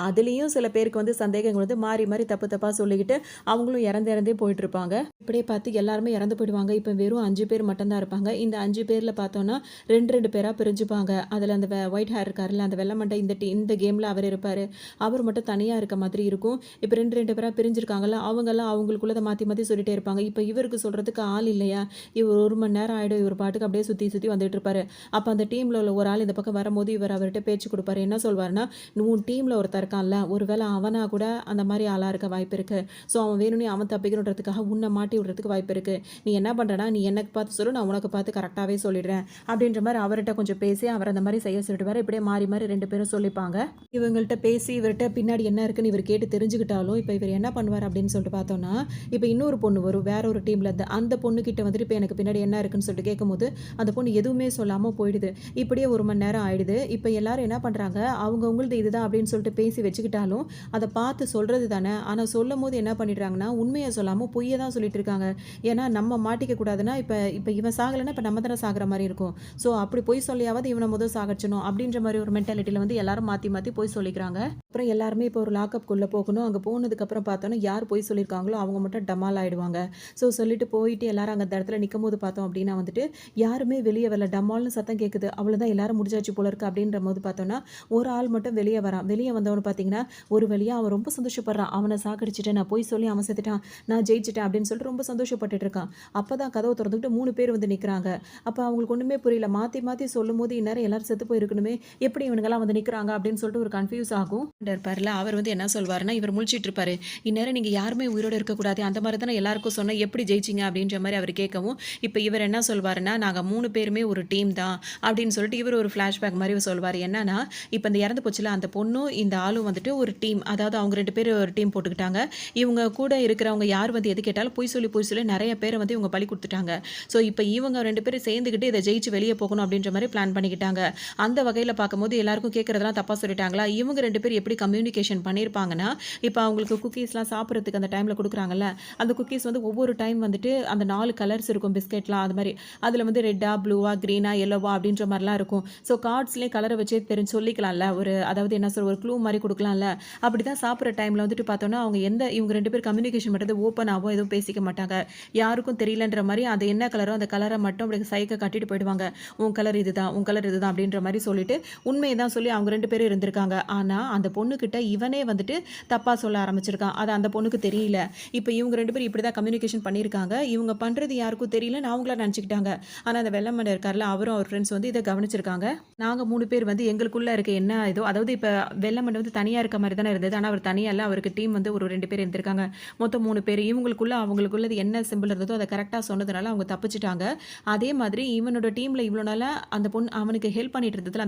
அதுலேயும் சில பேருக்கு வந்து சந்தேகங்கள் வந்து மாறி தப்பாக சொல்லிக்கிட்டு அவங்களும் இறந்தே போயிட்டு இருப்பாங்க. இப்படியே பார்த்து எல்லாருமே இறந்து போயிடுவாங்க. இப்போ வெறும் 5 பேர் மட்டும்தான் இருப்பாங்க. இந்த 5 பேரில் பார்த்தோன்னா 2 பேராக பிரிஞ்சுப்பாங்க. அதில் அந்த ஒயிட் ஹேர் இருக்காருல்ல, அந்த வெள்ளை மண்டை இந்த கேமில் அவர் இருப்பார். அவர் மட்டும் தனியாக இருக்க மாதிரி இருக்கும். இப்போ 2 பேராக பிரிஞ்சிருக்காங்கல்ல, அவங்கெல்லாம் அவங்களுக்குள்ளதை மாற்றி சொல்லிட்டே இருப்பாங்க. இப்போ இவருக்கு சொல்கிறதுக்கு ஆள் இல்லையா, இவர் 1 மணி நேரம் ஆகிடும், இவர் பாட்டுக்கு அப்படியே சுற்றி வந்துட்டு இருப்பாரு. அப்போ அந்த டீமில் உள்ள ஒரு ஆள் இந்த பக்கம் வரும்போது இவர் அவர்கிட்ட பேச்சு கொடுப்பாரு. என்ன சொல்வார்னா, உன் டீமில் ஒருத்தர் இருக்கான்ல, ஒருவேளை அவனா கூட அந்த மாதிரி ஆளாக இருக்க வாய்ப்பு இருக்குது. ஸோ அவன் வேணும்னே அவன் தப்பிக்கணுன்றதுக்காக உன்னை மாட்டி விடுறதுக்கு வாய்ப்பு இருக்குது. நீ என்ன பண்ணுறனா, நீ எனக்கு பார்த்து சொல்லு, நான் உனக்கு பார்த்து கரெக்டாகவே சொல்லிடுறேன் அப்படின்ற மாதிரி அவர்கிட்ட கொஞ்சம் பேசி அவர் அந்த மாதிரி செய்ய சொல்லிடுவார். இப்படியே மாறி 2 பேரும் சொல்லிப்பாங்க. இவங்கள்ட்ட பேசி இவர்கிட்ட பின்னாடி என்ன இருக்குன்னு இவர் கேட்டு தெரிஞ்சுக்கிட்டாலும் இப்போ இவர் என்ன பண்ணுவார் அப்படின்னு சொல்லிட்டு பார்த்தோன்னா, இப்போ இன்னொரு பொண்ணு வரும் வேற ஒரு டீமில் இருந்து, அந்த பொண்ணுக்கிட்ட வந்துட்டு இப்போ எனக்கு பின்னாடி என்ன இருக்குன்னு சொல்லிட்டு கேட்கும்போது அந்த பொண்ணு எதுவுமே சொல்லாமல் போயிடுது. இப்படியே 1 மணி நேரம் ஆயிடுது. இப்போ எல்லாரும் என்ன பண்ணுறாங்க, அவங்கவுங்களது இதுதான் அப்படின்னு சொல்லிட்டு பேசி வச்சுக்கிட்டாலும் அதை பார்த்து சொல்கிறது தானே. ஆனால் சொல்லும் போது என்ன பண்ணிடுறாங்கன்னா, உண்மையை சொல்லாமல் பொய்யை தான் சொல்லிட்டு இருக்காங்க. ஏன்னா நம்ம மாட்டிக்க கூடாதுன்னா, இப்போ இவன் சாகலைன்னா இப்போ நம்ம தானே சாகிற மாதிரி இருக்கும். ஸோ அப்படி பொய் சொல்லியாவது இவனை முதல் சாகடிச்சணும் அப்படின்ற மாதிரி ஒரு மென்டாலிட்டியில் வந்து எல்லாரும் மாற்றி பொய் சொல்லிக்கிறாங்க. அப்புறம் எல்லாருமே இப்போ ஒரு லாக்அப்குள்ளே போகணும். அங்கே போனதுக்கப்புறம் பார்த்தோன்னா யார் பொய் சொல்லியிருக்காங்களோ அவங்க மட்டும் டமால் ஆகிடுவாங்க. ஸோ சொல்லிட்டு போயிட்டு எல்லாரும் அங்கே அந்த இடத்துல நிற்கும் போது பார்த்தோம் அப்படின்னா வந்துட்டு யாருமே வெளியே வரல. டமால்னு சத்தம் கேட்குது. அவ்வளோதான் எல்லாரும் முடிஞ்சாச்சு போல இருக்குது அப்படின்ற போது பார்த்தோன்னா ஒரு ஆள் மட்டும் வெளியே வரான். வெளியே வந்தவனு பார்த்தீங்கன்னா ஒரு வழியாக அவன் ரொம்ப சந்தோஷப்படுறான். அவனை சாகடிச்சிட்டு நான் பொய் சொல்லி அவன் செத்துட்டான், நான் ஜெயிச்சிட்டேன் அப்படின்னு சொல்லிட்டு ரொம்ப சந்தோஷப்பட்டுட்டு இருக்கான். அப்பதான் கதவை திறந்துக்கிட்டு 3 பேர் வந்து நிக்கிறாங்க. அப்ப அவங்களுக்கு ஒண்ணுமே புரியல. மாத்தி மாத்தி சொல்லும்போது இந்நேரம் எல்லாரும் செத்து போயிருக்கணுமே, எப்படி இவனுங்கலாம் வந்து நிக்கிறாங்க அப்படின்னு சொல்லிட்டு ஒரு கன்ஃப்யூஸ் ஆகும். இருப்பார்ல அவர் வந்து என்ன சொல்வாருன்னா, இவர் முழிச்சிட்டு இருப்பாரு. இந்நேரம் நீங்க யாருமே உயிரோட இருக்கக்கூடாது. அந்த மாதிரி தானே எல்லாருக்கும் சொன்னேன். எப்படி ஜெயிச்சீங்க அப்படின்ற மாதிரி அவர் கேட்கவும், இப்ப இவர் என்ன சொல்வாருன்னா, நாங்க 3 பேருமே ஒரு டீம் தான் அப்படின்னு சொல்லிட்டு இவர் ஒரு ஃபிளாஷ்பேக் மாதிரி சொல்வாரு. என்னன்னா, இப்ப இந்த இறந்து போச்சுல அந்த பொண்ணும் இந்த ஆளும் வந்துட்டு ஒரு டீம். அதாவது அவங்க 2 பேரும் ஒரு டீம் போட்டுக்கிட்டாங்க. இவங்க கூட இருக்கிறவங்க யார் வந்து எது கேட்டாலும் பொய் சொல்லி நெறைய பேர வந்து இவங்க பலி குடுத்துட்டாங்க. ஸோ இப்ப இவங்க 2 பேரும் சேர்ந்துக்கிட்டு இத ஜெயிச்சு வெளிய போகணும் அப்படின்ற மாரி பிளான் பண்ணிக்கிட்டாங்க. அந்த வகையில பார்க்கும்போது எல்லாருக்கும் கேட்கறதெல்லாம் தப்பா சொல்லிட்டாங்களா? இவங்க 2 பேரும் எப்படி கம்யூனிகேஷன் பண்ணியிருப்பாங்கன்னா, இப்ப அவங்களுக்கு குக்கீஸ்லாம் சாப்பிடுறதுக்கு அந்த டைம்ல குடுக்குறாங்கல்ல, அந்த குக்கீஸ் வந்து ஒவ்வொரு டைம் வந்துட்டு அந்த 4 கலர்ஸ் இருக்கும் பிஸ்கெட்லாம் அது மாரி. அதுல வந்து ரெட்டா, ப்ளூவா, கிரீனா, எல்லோவா அப்படின்ற மாரிலாம் இருக்கும். ஸோ கார்ட்ஸ்லயே கலர வச்சே சொல்லிக்கலாம்ல. அதாவது என்ன சொல்ற ஒரு க்ளூ மாரி குடுக்கலாம்ல. அப்படிதான் சாப்பிடுற டைம்ல வந்துட்டு பார்த்தோம்னா, அவங்க இவங்க 2 பேரும் கம்யூனிகேஷன் பண்றது ஓப்பனாவோ எதுவும் பேசிக்க மாட்டாங்க. யாருக்கும் தெரியலன்ற மாரி அது என்ன கலரோ அந்த கலர மட்டும் அப்படியே சைக காட்டிட்டு போயிடுவாங்க. உன் கலர் இதுதான், உன் கலர் இதுதான் அப்படின்ற மாரி சொல்லிட்டு உண்மைய தான் சொல்லி அவங்க 2 பேரும் இருந்திருக்காங்க. ஆனா அந்த பொண்ணுகிட்ட இவனே வந்துட்டு தப்பா சொல்ல ஆரம்பிச்சிருக்கான். அது அந்த பொண்ணுக்கு தெரியல. இப்ப இவங்க 2 பேரும் இப்படிதான் கம்யூனிகேஷன் பண்ணியிருக்காங்க. இவங்க பண்றது யாருக்கும் தெரியலன்னு அவங்களா நெனச்சுக்கிட்டாங்க. ஆனா அந்த வெள்ள மண்ட இருக்கார்ல, அவரும் அவர் ஃப்ரெண்ட்ஸ் வந்து இத கவனிச்சிருக்காங்க. நாங்க 3 பேர் வந்து எங்களுக்குள்ள இருக்க என்ன இதோ அதாவது இப்ப வெள்ள மண்ட வந்து தனியா இருக்க மாரி தானே இருந்தது. ஆனா அவர் தனியா இல்ல. அவருக்கு டீம் வந்து ஒரு 2 பேர் இருந்திருக்காங்க. மொத்தம் 3 பேர். இவங்களுக்குள்ள அவங்களுக்குள்ளது என்ன சிம்பிள் இருந்ததோ அத கரெக்ட்டா சொன்னதுனால அவங்க தப்பிச்சுட்டாங்க. அதே மாதிரி இவனோட டீம்ல இவ்ளோ நாளா அந்த பொண்ணு அவனுக்கு ஹெல்ப் பண்ணிட்டு இருந்ததுல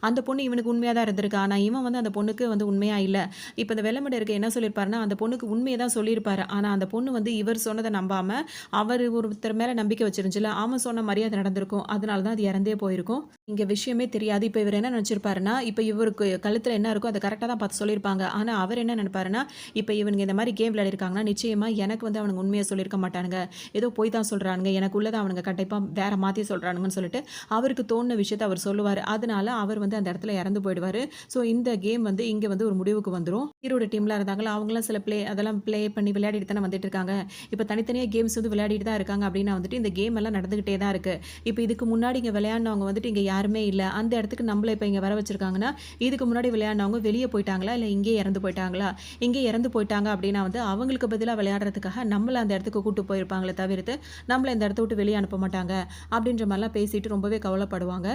அந்த பொண்ணு இவனுக்கு உண்மையா தான் இருந்திருக்கா. ஆனா இவன் வந்து அந்த பொண்ணுக்கு வந்து உண்மையா இல்ல. இப்ப இந்த வெள்ள மண்ட இருக்க என்ன சொல்லியிருப்பாருன்னா, அந்த பொண்ணுக்கு உண்மைய தான் சொல்லியிருப்பாரு. ஆனா அந்த பொண்ணு வந்து இவர் சொன்னத நம்பாம, அவரு ஒருத்தர் மேல நம்பிக்கை வச்சிருந்துச்சுல்ல, அவன் சொன்ன மாரியே அது நடந்திருக்கும். அதனால தான் அது இறந்தே போயிருக்கும். இங்க விஷயமே தெரியாது. இப்ப இவரு என்ன நெனச்சிருப்பாருன்னா, இப்ப இவருக்கு கழுத்துல என்ன இருக்கோ அத கரெக்ட்டா தான் பார்த்து சொல்லியிருப்பாங்க. ஆனா அவர் என்ன நெனைப்பாருன்னா, இப்ப இவனுங்க இந்த மாரி கேம் விளையாடிருக்காங்கன்னா, நிச்சயமா எனக்கு வந்து அவனுங்க உண்மைய சொல்லியிருக்க மாட்டானுங்க. ஏதோ பொய் தான் சொல்றானுங்க. எனக்கு உள்ளத அவனுங்க கண்டிப்பா வேற மாத்தி சொல்றானுங்கன்னு சொல்லிட்டு, அவருக்கு தோணுன விஷயத்த அவர் சொல்லுவாரு. அதனால அவர் வந்து அந்த இடத்துல இறந்து போயிடுவாரு. ஸோ இந்த கேம் வந்து இங்க வந்து ஒரு முடிவுக்கு வந்துரும். ஹீரோட டீம்லாம் இருந்தாங்கல்ல, அவங்கலாம் சில அதெல்லாம் ப்ளே பண்ணி விளையாடிட்டு தானே வந்துட்டு இருக்காங்க. இப்ப தனித்தனியா கேம்ஸ் வந்து விளையாடிட்டு தான் இருக்காங்க அப்படின்னா வந்துட்டு, இந்த கேம் எல்லாம் நடந்துகிட்டே தான் இருக்கு. இப்ப இதுக்கு முன்னாடி இங்க விளையாடினவங்க வந்துட்டு இங்க யாருமே இல்ல. அந்த இடத்துக்கு நம்மள இப்ப இங்க வர வச்சிருக்காங்கன்னா, இதுக்கு முன்னாடி விளையாடினவங்க வெளிய போயிட்டாங்களா? இல்ல இங்கேயே இறந்து போயிட்டாங்களா? இங்கே இறந்து போயிட்டாங்க அப்படின்னா வந்து, அவங்களுக்கு பதிலா விளையாடுறதுக்காக நம்மள அந்த இடத்துக்கு கூட்டு போயிருப்பாங்களே தவிர்த்து, நம்மள இந்த இடத்த விட்டு வெளிய அனுப்ப மாட்டாங்க. அப்படின்ற மாரிலாம் பேசிட்டு ரொம்பவே கவலைப்படுவாங்க.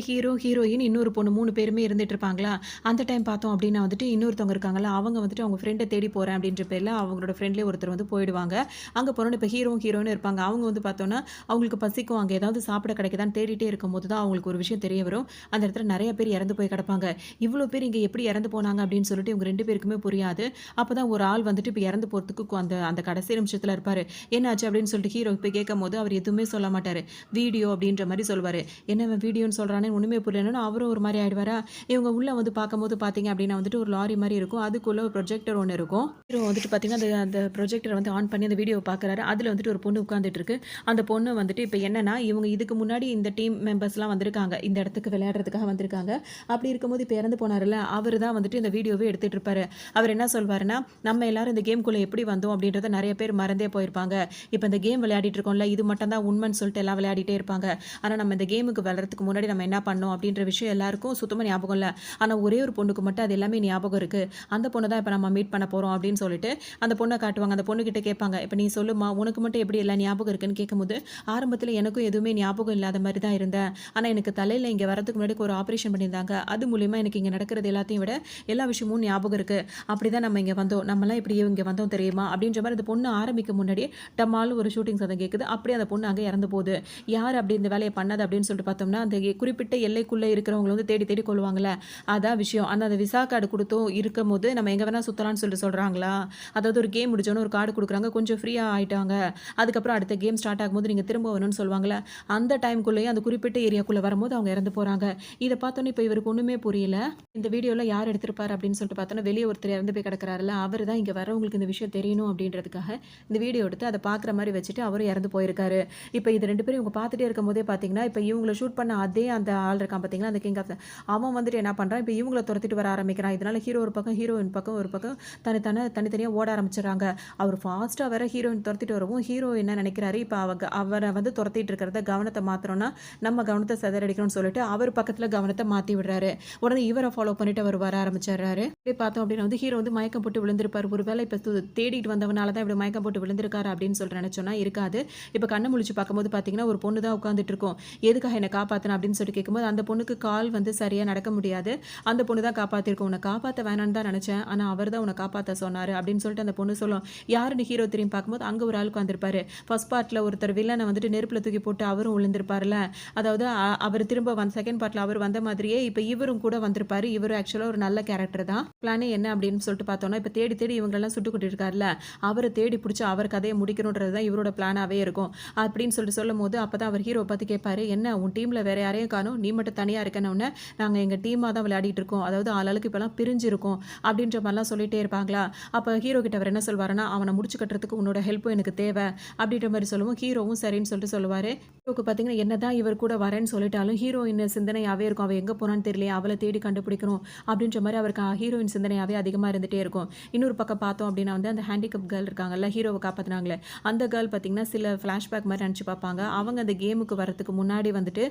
ஹீரோ, ஹீரோயின் இன்னொரு பொண்ணு 3 பேருமே இருந்துட்டு இருப்பாங்களா? அந்த டைம் பார்த்தோம் அப்படின்னா வந்துட்டு, இன்னொருத்தவங்க இருக்காங்கல்ல, அவங்க வந்துட்டு அவங்க ஃப்ரெண்ட தேடி போறேன் அப்படின்ற பேர்ல அவங்களோட ஃப்ரெண்ட்லயே ஒருத்தர் வந்து போயிடுவாங்க. அங்க போனோனே இப்ப ஹீரோன்னு இருப்பாங்க. அவங்க வந்து பார்த்தோம்னா, அவங்களுக்கு பசிக்கும். அங்க ஏதாவது சாப்பிட கிடைக்குதான்னு தேடிட்டே இருக்கும்போது தான் அவங்களுக்கு ஒரு விஷயம் தெரிய வரும். அந்த இடத்துல நெறைய பேர் இறந்து போய் கிடப்பாங்க. இவ்ளோ பேர் இங்க எப்படி இறந்து போனாங்க அப்படின்னு சொல்லிட்டு இவங்க 2 பேருக்குமே புரியாது. அப்பதான் ஒரு ஆள் வந்துட்டு இப்ப இறந்து போறதுக்கு அந்த அந்த கடைசி நிமிஷத்துல இருப்பாரு. என்னாச்சு அப்படின்னு சொல்லிட்டு ஹீரோ போய் கேட்கும்போது அவர் எதுவுமே சொல்ல மாட்டாரு. வீடியோ அப்படின்ற மாரி சொல்லுவாரு. என்ன இவன் வீடியோன்னு சொல்றானே ஒண்ணுமே புரியலன்னு அவரும் ஒரு மாரி ஆயிடுவாரா? இவங்க உள்ள வந்து பார்க்கும்போது பார்த்தீங்க அப்படின்னா வந்துட்டு ஒரு லாரி மாரி இருக்கும். அதுக்குள்ள ஒரு ப்ரொஜெக்டர் ஒண்ணு இருக்கும். ஹீரோ வந்துட்டு பார்த்தீங்கன்னா, அந்த அந்த ப்ரொஜெக்டர வந்து ஆன் பண்ணி அந்த வீடியோவ பார்க்குறாரு. அதுல வந்துட்டு ஒரு பொண்ணு உட்கார்ந்துட்டு இருக்கு. அந்த பொண்ணு வந்துட்டு இப்ப என்னன்னா, இவங்க இதுக்கு முன்னாடி இந்த டீம் மெம்பர்ஸ்லாம் வந்திருக்காங்க. இந்த இடத்துக்கு விளையாடுறதுக்காக வந்திருக்காங்க. அப்படி இருக்கும்போது இப்ப இறந்து போனாருல்ல, அவரு தான் வந்துட்டு இந்த வீடியோவே எடுத்துட்டு இருப்பாரு. அவர் என்ன சொல்வாருன்னா, நம்ம எல்லாரும் இந்த கேம்குள்ள எப்படி வந்தோம் அப்படின்றத நெறைய பேர் மறந்தே போயிருப்பாங்க. இப்ப இந்த கேம் விளையாடிட்டு இருக்கோம்ல, இது மட்டும் தான் உண்மைன்னு சொல்லிட்டு எல்லாம் விளையாடிட்டே இருப்பாங்க. ஆனா நம்ம இந்த கேமுக்கு வர்றதுக்கு முன்னாடி நம்ம என்ன பண்ணோம் அப்படின்ற விஷயம் எல்லாருக்கும் சுத்தமா ஞாபகம் இல்ல. ஆனா ஒரே ஒரு பொண்ணுக்கு மட்டும் அது எல்லாமே ஞாபகம் இருக்கு. அந்த பொண்ண தான் இப்ப நம்ம மீட் பண்ண போறோம் அப்படின்னு சொல்லிட்டு அந்த பொண்ண காட்டுவாங்க. அந்த பொண்ணுகிட்ட கேட்பாங்க. இப்ப நீ சொல்லுமா, உனக்கு மட்டும் எப்படி எல்லாம் ஞாபகம் இருக்குன்னு கேட்கும்போது, ஆரம்பத்துல எனக்கும் எதுவுமே ஞாபகம் இல்லாத மாரி தான் இருந்தேன். ஆனா எனக்கு தலையில இங்க வரதுக்கு முன்னாடி ஒரு ஆபரேஷன் பண்ணியிருந்தாங்க. அது மூலியமா எனக்கு இங்க நடக்கிறது எல்லாத்தையும் விட எல்லா விஷயமும் ஞாபகம் இருக்கு. அப்படிதான் நம்ம இங்க வந்தோம். நம்மலாம் இப்படி இங்க வந்தோம் தெரியுமா? அப்படின்ற மாரி அந்த பொண்ணு ஆரம்பிக்கும் முன்னாடியே டமால்னு ஒரு ஷூட்டிங் சத்தம் கேட்குது. அப்படியே அந்த பொண்ணு அங்க இறந்து போகுது. யார் அப்படி இந்த வேலைய பண்ணது அப்படின்னு சொல்லிட்டு பார்த்தோம்னா, அந்த குறிப்பிட்ட எல்லைக்குள்ள இருக்கிறவங்கள வந்து தேடி தேடி கொல்லுவாங்கல்ல. அதான் விஷயம். ஆனா அந்த விசா கார்டு குடுத்தும் இருக்கும்போது நம்ம எங்க வேணா சுத்தலாம்னு சொல்லிட்டு சொல்றாங்களா? அதாவது ஒரு கேம் முடிச்சோனே ஒரு கார்டு குடுக்குறாங்க. கொஞ்சம் ஃப்ரீயா ஆயிட்டாங்க. அதுக்கப்புறம் அடுத்த கேம் ஸ்டார்ட் ஆகும்போது நீங்க திரும்ப வரணும்னு சொல்லுவாங்கல்ல. அந்த டைம்க்குள்ளேயே அந்த குறிப்பிட்ட ஏரியாக்குள்ள வரும்போது அவங்க இறந்து போறாங்க. இத பார்த்தோனே இப்ப இவருக்கு ஒண்ணுமே புரியல. இந்த வீடியோல யார் எடுத்திருப்பாரு அப்படின்னு சொல்லிட்டு பார்த்தோம்னா, வெளிய ஒருத்தர் இறந்து போய் கிடக்குறாருல்ல. அவரு தான் இங்க வரவங்களுக்கு இந்த விஷயம் தெரியணும் அப்படின்றதுக்காக இந்த வீடியோ எடுத்து அத பார்க்குற மாரி வச்சுட்டு அவரும் இறந்து போயிருக்காரு. இப்ப இது 2 பேரும் இவங்க பார்த்துட்டே இருக்கும்போதே பார்த்தீங்கன்னா, இப்ப இவங்கள ஷூட் பண்ண அதே அந்த ஆள் இருக்கான் பார்த்தீங்களா, அந்த கிங் ஆஃப் அவன் வந்துட்டு என்ன பண்றான், இப்ப இவங்கள துரத்திட்டு வர ஆரம்பிக்கிறான். இதனால ஹீரோ ஒரு பக்கம், ஹீரோயின் பக்கம் ஒரு பக்கம் தனித்தனியா ஓட ஆரம்பிச்சுறாங்க. அவர் ஃபாஸ்ட்டா வர ஹீரோயின் துரத்திட்டு வரவும், ஹீரோ என்ன நினைக்கிறாரு, இப்ப அவர வந்து துரத்திட்டு இருக்கிறத கவனத்த மாத்துறோம்னா, நம்ம கவனத்த சிதறடிக்கணும்னு சொல்லிட்டு அவர் பக்கத்துல கவனத்த மாத்தி விடுறாரு. உடனே இவர ஃபாலோ பண்ணிட்டு அவர் வர ஆரம்பிச்சுறாரு. இப்படி பார்த்தோம் அப்படின்னா வந்து ஹீரோ வந்து மயக்கம் போட்டு விழுந்திருப்பாரு. ஒருவேளை இப்ப தேடிட்டு வந்த வந்தவனால தான் இப்படி மயக்கம் போட்டு விழுந்திருக்காரு அப்படின்னு சொல்லிட்டு நினைச்சோன்னா இருக்காது. இப்போ கண்ணு முழிச்சு பார்க்கும்போது பார்த்தீங்கன்னா, ஒரு பொண்ணு தான் உட்காந்துட்டு இருக்கும். எதுக்காக என்ன காப்பாத்தின அப்படின்னு சொல்லிட்டு கேட்கும்போது, அந்த பொண்ணுக்கு கால் வந்து சரியா நடக்க முடியாது. அந்த பொண்ணு தான் காப்பாத்திருக்கும். உன்னை காப்பாத்த வேணான்னு தான் நினைச்சேன். ஆனா அவர் தான் உன்னை காப்பாத்த சொன்னாரு அப்படின்னு சொல்லிட்டு அந்த பொண்ணு சொல்லும். யாருன்னு ஹீரோ திரும்பி பார்க்கும்போது, அங்க ஒரு ஆள் உட்கார்ந்திருப்பாரு. ஃபர்ஸ்ட் பார்ட்ல ஒருத்தர் வில்லனை வந்துட்டு நெருப்புல தூக்கி போட்டு அவரும் விழுந்திருப்பார்ல. அதாவது அவர் திரும்ப செகண்ட் பார்ட்ல அவர் வந்த மாதிரியே இப்ப இவரும் கூட வந்திருப்பாரு. இவரு ஆக்சுவலா ஒரு நல்ல கேரக்டர் தான். பிளானே என்ன அப்படின்னு சொல்லிட்டு பார்த்தோம்னா, இப்ப தேடி தேடி இவங்களெல்லாம் சுட்டுக் கொட்டிருக்காருல்ல, அவர தேடி புடிச்சு அவர் கதைய முடிக்கணும்ன்றது தான் இவரோட பிளானாவே இருக்கும். அப்படின்னு சொல்லிட்டு சொல்லும்போது, அப்பதான் அவர் ஹீரோவ பார்த்து கேட்பாரு, "என்ன உன் டீம்ல வேற யாரையும் காணோம், நீ மட்டும் தனியா இருக்கன்னோனே, நாங்க எங்க டீமா தான் விளையாடிட்டு இருக்கோம். அதாவது ஆளாளுக்கு இப்பலாம் பிரிஞ்சு இருக்கோம்." அப்படின்ற மாரிலாம் சொல்லிட்டே இருப்பாங்களா. அப்ப ஹீரோ கிட்ட அவர் என்ன சொல்வாருன்னா, "அவன முடிச்சு கட்டுறதுக்கு உன்னோட ஹெல்ப்பும் எனக்கு தேவை." அப்படின்ற மாரி சொல்லவும், ஹீரோவும் சரின்னு சொல்லிட்டு சொல்லுவாரு. ஹீரோக்கு பார்த்தீங்கன்னா, என்னதான் இவர் கூட வரேன்னு சொல்லிட்டாலும், ஹீரோயின் சிந்தனையாவே இருக்கும். அவ எங்க போனான்னு தெரியலையே, அவள தேடி கண்டுபிடிக்கணும் அப்படின்ற மாரி அவருக்கு ஹீரோயின் சிந்தனையாவே அதிகமா இருந்துட்டே இருக்கும். இன்னொரு பக்கம் பார்த்தோம் அப்படின்னா வந்து, அந்த ஹேண்டிகேப் கேர்ள் இருக்காங்கல்ல, ஹீரோவ காப்பாத்துனாங்களே, அந்த கேர்ள் பார்த்தீங்கன்னா, சில ஃபிளாஷ்பேக் மாரி நெனச்சு பார்ப்பாங்க. அவங்க அந்த கேமுக்கு வரதுக்கு முன்னாடி வந்துட்டு,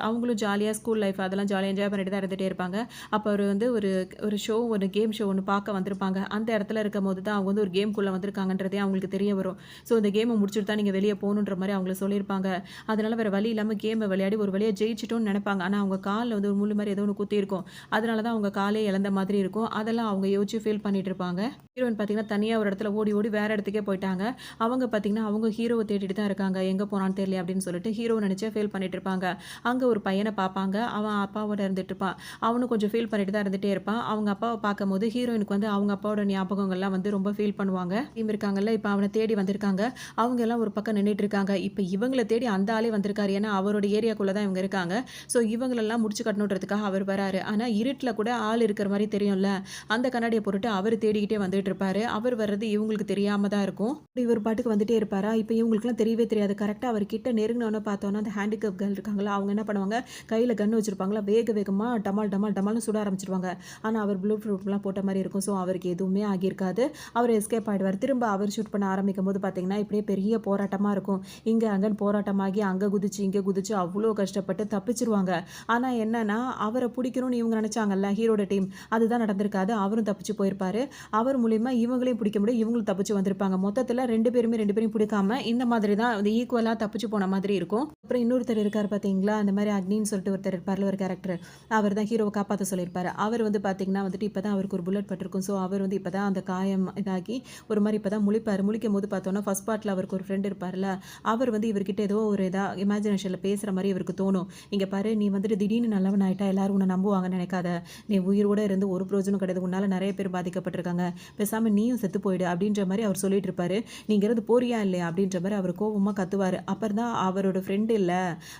அவங்களும் ஜாலியா ஸ்கூல் லைஃப் அதெல்லாம் ஜாலியா என்ஜாய் பண்ணிட்டு தான் இருந்துட்டே இருப்பாங்க. அப்ப அவரு வந்து ஒரு ஒரு ஒரு கேம் ஷோ ஒண்ணு பார்க்க வந்திருப்பாங்க. அந்த இடத்துல இருக்கும்போது தான் அவங்க வந்து ஒரு கேம்க்குள்ள வந்திருக்காங்கன்றதே அவங்களுக்கு தெரிய வரும். ஸோ இந்த கேம முடிச்சுட்டு தான் நீங்க வெளிய போணுன்ற மாரி அவங்கள சொல்லியிருப்பாங்க. அதனால வேற வழி இல்லாம கேம விளையாடி ஒரு வழியா ஜெயிச்சுட்டோம்னு நெனைப்பாங்க. ஆனா அவங்க கால்ல வந்து ஒரு முள்ளு மாரி ஏதோ ஒண்ணு குத்தியிருக்கும். அதனால தான் அவங்க காலே இழந்த மாதிரி இருக்கும். அதெல்லாம் அவங்க யோசிச்சு ஃபீல் பண்ணிட்டு இருப்பாங்க. ஹீரோயின் பார்த்தீங்கன்னா, தனியா ஒரு இடத்துல ஓடி ஓடி வேற இடத்துக்கே போயிட்டாங்க. அவங்க பார்த்தீங்கன்னா, அவங்க ஹீரோவ தேடிட்டு தான் இருக்காங்க. எங்க போனான்னு தெரியல அப்படின்னு சொல்லிட்டு ஹீரோ நெனச்சே ஃபீல் பண்ணிட்டு இருப்பாங்க. அங்க ஒரு பையன பார்ப்பாங்க. அவன் அப்பாவோட இருந்துட்டு இருப்பான். அவனும் கொஞ்சம் ஃபீல் பண்ணிட்டு தான் இருந்துட்டே இருப்பான். அவங்க அப்பாவ பார்க்கும்போது ஹீரோயினுக்கு வந்து அவங்க அப்பாவோட ஞாபகங்கள்லாம் வந்து ரொம்ப ஃபீல் பண்ணுவாங்க. டீம் இருக்காங்கல்ல, இப்ப அவன தேடி வந்திருக்காங்க. அவங்க எல்லாம் ஒரு பக்கம் நின்னுட்டு இருக்காங்க. இப்ப இவங்கள தேடி அந்த ஆளே வந்திருக்காரு. ஏன்னா அவரோட ஏரியாக்குள்ள தான் இவங்க இருக்காங்க. ஸோ இவங்களெல்லாம் முடிச்சு கட்டணுன்றதுக்காக அவர் வராரு. ஆனா இருட்டுல கூட ஆள் இருக்கிற மாரி தெரியும்ல. அந்த கண்ணாடிய போட்டுட்டு அவரு தேடிக்கிட்டே வந்துட்டு இருப்பாரு. அவர் வர்றது இவங்களுக்கு தெரியாம தான் இருக்கும். இவர் பாட்டுக்கு வந்துட்டே இருப்பாரா, இப்ப இவங்களுக்குலாம் தெரியவே தெரியாது. கரெக்ட்டா அவர் கிட்ட நெருங்குனோன பார்த்தோம்னா, அந்த ஹேண்டிகேப் கேர்ள் இருக்காங்கல்ல, அவங்க என்ன பண்ணுவாங்க, கையில கன் வச்சிருப்பாங்களா, வேக வேகமா டமால் டமால் டமால்னு சுட ஆரம்பிச்சுருவாங்க. ஆனா அவர் ப்ளூ ப்ரூஃப்லாம் போட்ட மாரி இருக்கும். ஸோ அவருக்கு எதுவுமே ஆகியிருக்காது. அவர் எஸ்கேப் ஆயிடுவார். திரும்ப அவர் ஷூட் பண்ண ஆரம்பிக்கும்போது பார்த்தீங்கன்னா, இப்படியே பெரிய போராட்டமா இருக்கும். இங்க அங்கன்னு போராட்டமாகி அங்க குதிச்சு, இங்க குதிச்சு அவ்ளோ கஷ்டப்பட்டு தப்பிச்சுருவாங்க. ஆனா என்னன்னா, அவர புடிக்கணும்னு இவங்க நெனச்சாங்கல்ல ஹீரோட டீம், அதுதான் நடந்திருக்காது. அவரும் தப்பிச்சு போயிருப்பாரு. அவர் மூலியமா இவங்களையும் பிடிக்க முடியும். இவங்களும் தப்பிச்சு வந்திருப்பாங்க. மொத்தத்துல 2 பேரையும் பிடிக்காம இந்த மாதிரி தான் வந்து ஈக்குவலா தப்பிச்சு போன மாதிரி இருக்கும். அப்புறம் இன்னொருத்தர் இருக்காரு பார்த்தீங்களா, அந்த மாரி அக்னின்னு சொல்லிட்டு ஒருத்தர் இருப்பார்ல ஒரு கேரக்டர். அவர் தான் ஹீரோவ காப்பாத்த சொல்லியிருப்பாரு. அவர் வந்து பார்த்தீங்கன்னா வந்துட்டு இப்ப தான் அவருக்கு ஒரு புல்லட் பட்டிருக்கும். ஸோ அவர் வந்து இப்ப தான் அந்த காயம் இதாகி ஒரு மாரி இப்ப தான் முழிப்பாரு. முழிக்கும்போது பார்த்தோம்னா, ஃபர்ஸ்ட் பார்ட்ல அவருக்கு ஒரு ஃப்ரெண்ட் இருப்பார்ல, அவர் வந்து இவர்கிட்ட ஏதோ ஒரு இமேஜினேஷன்ல பேசுற மாரி இவருக்கு தோணும். இங்க பாரு, நீ வந்துட்டு திடீர்னு நல்லவன் ஆயிட்டா எல்லாரும் உன்னை நம்புவாங்கன்னு நினைக்காத. நீ உயிரோட இருந்து ஒரு பிரயோஜனம் கிடையாது. உன்னால நிறைய பேர் பாதிக்கப்பட்டிருக்காங்க. பேசாம நீயும் செத்து போயிடு அப்படின்ற மாரி அவர் சொல்லிட்டு இருப்பாரு. நீங்க இருந்து போறியா இல்லையா அப்படின்ற மாரி அவர் கோவமா கத்துவாரு. அப்புறம் தான் அவரோட ஃப்ரெண்ட் இல்ல,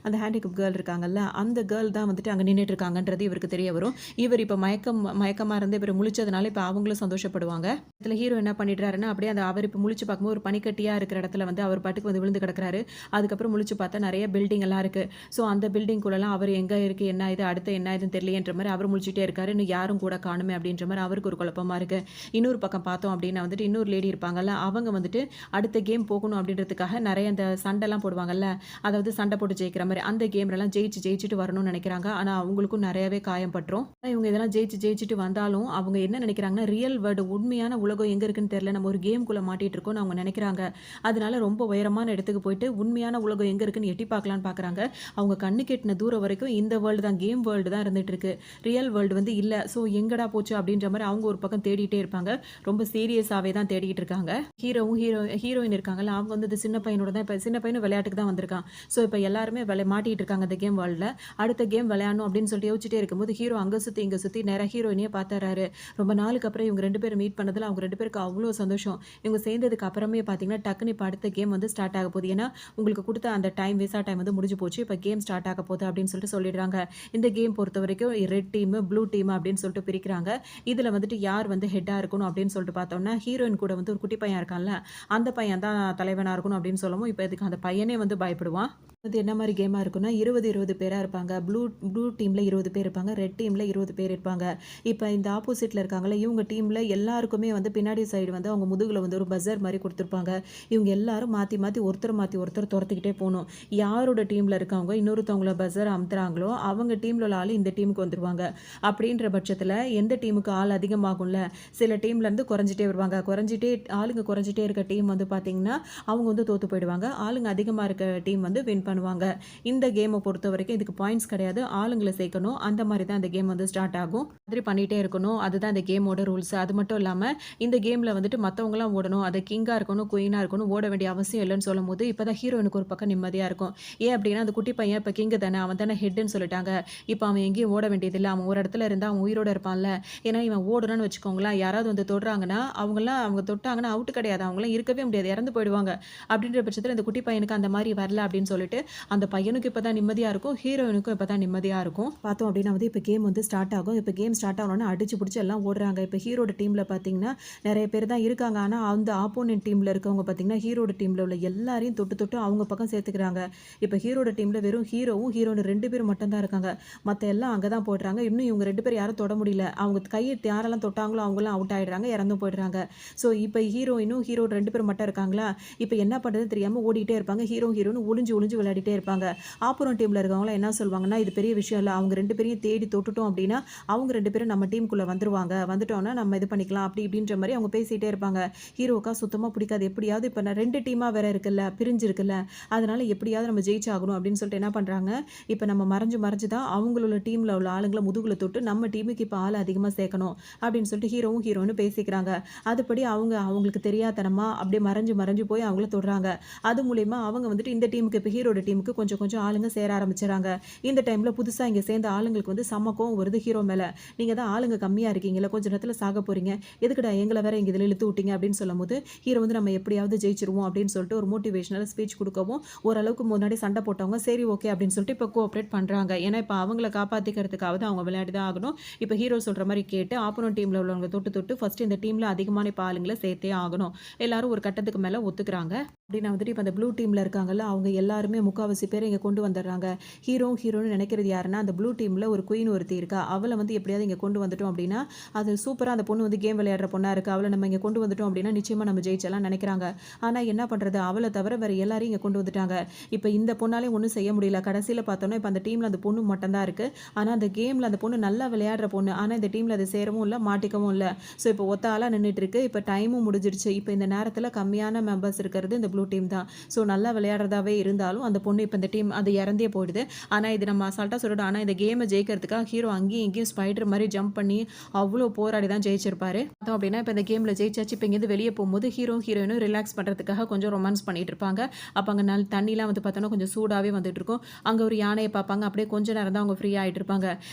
அந்த ஹேண்டிகேப் கேர்ள் இருக்காங்கல்ல, அந்த கேர்ள் தான் வந்துட்டு அங்க நின்னுட்டு இருக்காங்கன்றது இவருக்கு தெரிய வரும். இவர் இப்ப மயக்கமா இருந்து இவர் முழிச்சதுனால இப்ப அவங்களும் சந்தோஷப்படுவாங்க. இதுல ஹீரோ என்ன பண்ணிடுறாருன்னா, அப்படியே அவர் இப்ப முழிச்சு பார்க்கும்போது ஒரு பனிக்கட்டியா இருக்கிற இடத்துல வந்து அவர் பாட்டுக்கு வந்து விழுந்து கிடக்குறாரு. அதுக்கப்புறம் முழிச்சு பார்த்தா நிறைய பில்டிங் எல்லாம் இருக்கு. ஸோ அந்த பில்டிங்குள்ளலாம் அவர் எங்க இருக்கு, என்ன இது, அடுத்து என்ன இதுன்னு தெரியலையேன்ற மாரி அவர் முழிச்சுட்டே இருக்காரு. இன்னும் யாரும் கூட காணுமே அப்படின்ற மாரி அவருக்கு ஒரு குழப்பமா இருக்கு. இன்னொரு பக்கம் பார்த்தோம் அப்படின்னா வந்துட்டு இன்னொரு லேடி இருப்பாங்கல்ல, அவங்க வந்துட்டு அடுத்த கேம் போகணும் அப்படின்றதுக்காக நிறைய அந்த சண்டைலாம் போடுவாங்கல்ல, அதாவது சண்டை போட்டு ஜெயிக்கிற மாரி அந்த கேம்லலாம் ஜெயிச்சுட்டு வரணும்னு நினைக்கிறாங்க. ஆனா அவங்களுக்கும் நிறையவே காயம் பட்டுரும். இவங்க இதெல்லாம் ஜெயிச்சுட்டு வந்தாலும் அவங்க என்ன நினைக்கிறாங்கன்னா, ரியல் வேர்ல்டு உண்மையான உலகம் எங்க இருக்குன்னு தெரியல, நம்ம ஒரு கேம்குள்ள மாட்டிட்டு இருக்கோம்னு அவங்க நினைக்கிறாங்க. அதனால ரொம்ப உயரமான இடத்துக்கு போயிட்டு உண்மையான உலகம் எங்க இருக்குன்னு எட்டி பார்க்கலான்னு பார்க்குறாங்க. அவங்க கண்ணு கெட்டின தூரம் வரைக்கும் இந்த வேர்ல்டு தான், கேம் வேர்ல்டு தான் இருந்துட்டு இருக்கு. ரியல் வேர்ல்டு வந்து இல்ல. ஸோ எங்கடா போச்சு அப்படின்ற மாரி அவங்க ஒரு பக்கம் தேடிட்டே இருப்பாங்க. ரொம்ப சீரியஸாவே தான் தேடிட்டு இருக்காங்க. ஹீரோயின் இருக்காங்கல்ல, அவங்க வந்து இந்த சின்ன பையனோட தான், இப்ப சின்ன பையனும் விளையாட்டுக்கு தான் வந்திருக்கான். ஸோ இப்ப எல்லாருமே மாட்டிட்டு இருக்காங்க அந்த கேம் வேர்ல்டுல. அடுத்த கேம் விளையாடணும் அப்படின்னு சொல்லிட்டு யோசிச்சுட்டே இருக்கும்போது ஹீரோ அங்க சுத்தி இங்க சுத்தி நேரா ஹீரோயினையே பார்த்துறாரு. ரொம்ப நாளுக்கு அப்புறம் இவங்க 2 பேரும் மீட் பண்ணதுல அவங்க 2 பேருக்கு அவ்வளோ சந்தோஷம். இவங்க சேர்ந்ததுக்கு அப்புறமே பார்த்தீங்கன்னா, டக்குனு இப்ப அடுத்த கேம் வந்து ஸ்டார்ட் ஆக போகுது. ஏன்னா உங்களுக்கு கொடுத்த அந்த விசா டைம் வந்து முடிஞ்சு போச்சு. இப்ப கேம் ஸ்டார்ட் ஆக போகுது அப்படின்னு சொல்லிட்டு சொல்லிடுறாங்க. இந்த கேம் பொறுத்தவரைக்கும் ரெட் டீம், ப்ளூ டீம் அப்படின்னு சொல்லிட்டு பிரிக்கிறாங்க. இதுல வந்துட்டு யார் வந்து ஹெட்டா இருக்கணும் அப்படின்னு சொல்லிட்டு பார்த்தோம்னா, ஹீரோயின் கூட வந்து ஒரு குட்டி பையன் இருக்கான்ல, அந்த பையன் தான் தலைவனா இருக்கணும் அப்படின்னு சொல்லவும், இப்ப இதுக்கு அந்த பையனே வந்து பயப்படுவான். அது என்ன மாரி கேமா இருக்குன்னா, 20, 20 பேரா இருப்பாங்க. ப்ளூ ப்ளூ டீம்ல 20 பேர் இருப்பாங்க. ரெட் டீம்ல 20 பேர் இருப்பாங்க. இப்ப இந்த ஆப்போசிட்ல இருக்காங்கல்ல, இவங்க டீம்ல எல்லாருக்குமே வந்து பின்னாடி சைடு வந்து அவங்க முதுகுல வந்து ஒரு பஸர் மாரி குடுத்துருப்பாங்க. இவங்க எல்லாரும் மாத்தி மாத்தி ஒருத்தர மாத்தி ஒருத்தர் தொரத்திக்கிட்டே போணும். யாரோட டீம்ல இருக்கவங்க இன்னொருத்தவங்கள பஸர் அமுத்துறாங்களோ, அவங்க டீம்ல உள்ள ஆளு இந்த டீமுக்கு வந்துருவாங்க. அப்படின்ற பட்சத்துல எந்த டீமுக்கு ஆள் அதிகமாகும்ல, சில டீம்லேருந்து குறைஞ்சிட்டே வருவாங்க. ஆளுங்க குறைஞ்சிட்டே இருக்க டீம் வந்து பார்த்தீங்கன்னா, அவங்க வந்து தோத்து போயிடுவாங்க. ஆளுங்க அதிகமா இருக்க டீம் வந்து வின் பண்ணுவாங்க. இந்த கேம பொறுத்தவரைக்கும் இதுக்கு பாயிண்ட்ஸ் கிடையாது. ஆளுங்கள சேர்க்கணும். அந்த மாரி தான் இந்த கேம் வந்து ஸ்டார்ட் ஆகும். மாதிரி பண்ணிட்டே இருக்கணும். அதுதான் இந்த கேமோட ரூல்ஸ். அது மட்டும் இல்லாம இந்த கேம்ல வந்துட்டு மத்தவங்கலாம் ஓடணும். அது கிங்கா இருக்கணும், குயினா இருக்கணும். ஓட வேண்டிய அவசியம் இல்லன்னு சொல்லும்போது, இப்பதான் ஹீரோயினுக்கு ஒரு பக்கம் நிம்மதியா இருக்கும். ஏன் அப்டின்னா, அந்த குட்டி பையன் இப்ப கிங் தானே, அவன் தானே ஹெட்ன்னு சொல்லிட்டாங்க. இப்ப அவன் எங்கேயும் ஓட வேண்டியதில்ல. அவன் ஒரு இடத்துல இருந்தா அவன் உயிரோட இருப்பான்ல. ஏன்னா இவன் ஓடுறான்னு வச்சுக்கோங்களேன், யாராவது வந்து தொடுறாங்கன்னா, அவங்க தொட்டாங்கன்னா அவுட் கிடையாது. அவங்கலாம் இருக்கவே முடியாது. இறந்து போயிடுவாங்க. அப்படின்ற பட்சத்துல இந்த குட்டி பையனுக்கு அந்த மாரி வரல அப்படின்னு சொல்லிட்டு, அந்த பையனுக்கு இப்ப தான் நிம்மதியா இருக்கும். ஹீரோயினுக்கும் இப்ப தான் நிம்மதியா இருக்கும். பார்த்தோம் அப்படின்னா வந்து இப்ப கேம் வந்து ஸ்டார்ட் ஆகும். இப்ப கேம் ஸ்டார்ட் ஆனோனே அடிச்சு புடிச்சு எல்லாம் ஓடுறாங்க. இப்ப ஹீரோட டீம்ல பார்த்தீங்கன்னா, நெறைய பேர் தான் இருக்காங்க. ஆனா அந்த ஆப்போனன்ட் டீம்ல இருக்கவங்க பார்த்தீங்கன்னா, ஹீரோட டீம்ல உள்ள எல்லாரையும் தொட்டு தொட்டு அவங்க பக்கம் சேர்த்துக்கிறாங்க. இப்ப ஹீரோட டீம்ல வெறும் ஹீரோவும், ஹீரோயின் 2 பேரும் மட்டும் தான் இருக்காங்க. மத்த எல்லாம் அங்க தான் போடுறாங்க. இன்னும் இவங்க 2 பேரும் யாரும் தொட முடியல. அவங்க கைய யாரெல்லாம் தொட்டாங்களோ அவங்கலாம் அவுட் ஆயிடுறாங்க. இறந்தும் போயிடுறாங்க. ஸோ இப்ப ஹீரோயினும், ஹீரோ 2 பேரும் மட்டும் இருக்காங்களா? இப்ப என்ன பண்றதுன்னு தெரியாம ஓடிட்டே இருப்பாங்க. ஹீரோயின் ஒளிஞ்சு ஒளிஞ்சு விளையாடிட்டே இருப்பாங்க. ஆப்போனன்ட் டீம்ல இருக்கவங்கலாம் என்ன சொல்வாங்கன்னா, இது பெரிய விஷயம் இல்ல. அவங்க 2 பேரையும் தேடி தொட்டுட்டோம் அப்படின்னா, அவங்க 2 பேரும் நம்ம டீமுக்குள்ள வந்துருவாங்க. வந்துட்டோம்னா நம்ம இது பண்ணிக்கலாம். அப்படி இப்படின்ற மாரி அவங்க பேசிட்டே இருப்பாங்க. ஹீரோவுக்கா சுத்தமா பிடிக்காது. எப்படியாவது இப்ப நான் 2 டீமா வேற இருக்குல்ல, பிரிஞ்சிருக்குல்ல. அதனால எப்படியாவது நம்ம ஜெயிச்சாகணும் அப்படின்னு சொல்லிட்டு என்ன பண்றாங்க, இப்ப நம்ம மறைஞ்சு மறைஞ்சு தான் அவங்களோட டீம்ல உள்ள ஆளுங்கள முதுகுல தொட்டு நம்ம டீமுக்கு இப்ப ஆள் அதிகமா சேர்க்கணும் அப்படின்னு சொல்லிட்டு ஹீரோவும் ஹீரோயினும் பேசிக்கிறாங்க. அதுபடி அவங்களுக்கு தெரியாத்தனமா அப்படியே மறைஞ்சு மறைஞ்சு போய் அவங்கள தொடுறாங்க. அது மூலியமா அவங்க வந்துட்டு இந்த டீமுக்கு இப்ப ஹீரோட டீமுக்கு கொஞ்சம் கொஞ்சம் ஆளுங்க சேர ஆரம்பிச்சுறாங்க. இந்த டைம்ல புதுசா இங்க சேர்ந்த ஆளுங்களுக்கு வந்து செம்ம கோவம் வருது ஹீரோ மேல. நீங்க தான் ஆளுங்க கம்மியா இருக்கீங்கல்ல, கொஞ்ச நேரத்துல சாக போறீங்க. எதுக்குடா எங்கள வேற இங்க இதுல இழுத்து விட்டீங்க அப்படின்னு சொல்லும்போது, ஹீரோ வந்து நம்ம எப்படியாவது ஜெயிச்சிருவோம் அப்படின்னு சொல்லிட்டு ஒரு மோட்டிவேஷனல் ஸ்பீச் குடுக்கவும், ஓரளவுக்கு முன்னாடி சண்டை போட்டவங்க சரி ஓகே அப்படின்னு சொல்லிட்டு இப்ப கோஆப்பரேட் பண்றாங்க. ஏன்னா இப்ப அவங்கள காப்பாத்திக்கிறதுக்காவது அவங்க விளையாடி தான் ஆகணும். இப்ப ஹீரோ சொல்ற மாரி கேட்டு ஆப்போனன்ட் டீம்ல உள்ளவங்க தொட்டு தொட்டு ஃபர்ஸ்ட் இந்த டீம்ல அதிகமான இப்ப ஆளுங்கள சேர்த்தே ஆகணும். எல்லாரும் ஒரு கட்டத்துக்கு மேல ஒத்துக்கிறாங்க. அப்படின்னா வந்துட்டு இப்ப அந்த ப்ளூ டீம்ல இருக்காங்கல்ல, அவங்க எல்லாருமே முக்காவாசி பேர் இங்க கொண்டு வந்துடுறாங்க. ஹீரோன்னு நினைக்கிறது யாருன்னா, அந்த ப்ளூ டீம்ல ஒரு குயின் ஒருத்தி இருக்கா. அவள வந்து எப்படியாவது இங்க கொண்டு வந்துட்டோம் அப்படின்னா, அது சூப்பரா அந்த பொண்ணு வந்து கேம் விளையாடுற பொண்ணா இருக்கு. அவள நம்ம இங்க கொண்டு வந்துட்டோம் அப்படின்னா, நிச்சயமா நம்ம ஜெயிச்சலாம் நினைக்கிறாங்க. ஆனா என்ன பண்றது? அவள தவிர வேற எல்லாரையும் இங்க கொண்டு வந்துட்டாங்க. இப்ப இந்த பொண்ணாலயும் ஒண்ணும் செய்ய முடியல. கடைசியில பார்த்தோம்னா, இப்ப அந்த டீம்ல அந்த பொண்ணு மட்டும் தான் இருக்கு. ஆனா அந்த கேம்ல அந்த பொண்ணு நல்லா விளையாடுற பொண்ணு. ஆனா இந்த டீம்ல அது சேரவும் இல்ல, மாட்டிக்கவும் இல்ல. ஸோ இப்போ ஒத்த ஆளா நின்னுட்டு இருக்கு. இப்ப டைமும் முடிஞ்சிருச்சு. இப்ப இந்த நேரத்துல கம்மியான மெம்பர்ஸ் இருக்கிறது இந்த ப்ளூ டீம் தான். ஸோ நல்லா விளையாடுறதாவே இருந்தாலும், அந்த பொண்ணு இப்ப இந்த டீம் அது இறந்தே போயிடுது. ஆனா இது நம்ம அசால்ட்டா சொல்லிட்டோம். ஆனா இந்த கேம ஜெயிக்கிறதுக்காக ஹீரோ அங்கேயும் இங்கேயும் ஸ்பைடர் மாரி ஜம்ப் பண்ணி அவ்ளோ போராடி தான் ஜெயிச்சிருப்பாரு. பார்த்தோம் அப்படின்னா, இப்ப இந்த கேம்ல ஜெயிச்சாச்சு. இப்ப இங்கேருந்து வெளிய போம்போது ஹீரோயினும் ரிலாக்ஸ் பண்றதுக்காக கொஞ்சம் ரொமான்ஸ் பண்ணிட்டு இருப்பாங்க. அப்ப அங்க தண்ணிலாம் வந்து பார்த்தோம்னா கொஞ்சம் சூடாவே வந்துட்டு இருக்கும். அங்க ஒரு யானைய பார்ப்பாங்க. அப்படியே கொஞ்ச நேரம் தான் அவங்க ஃப்ரீ ஆயிட்டு இருப்பாங்க.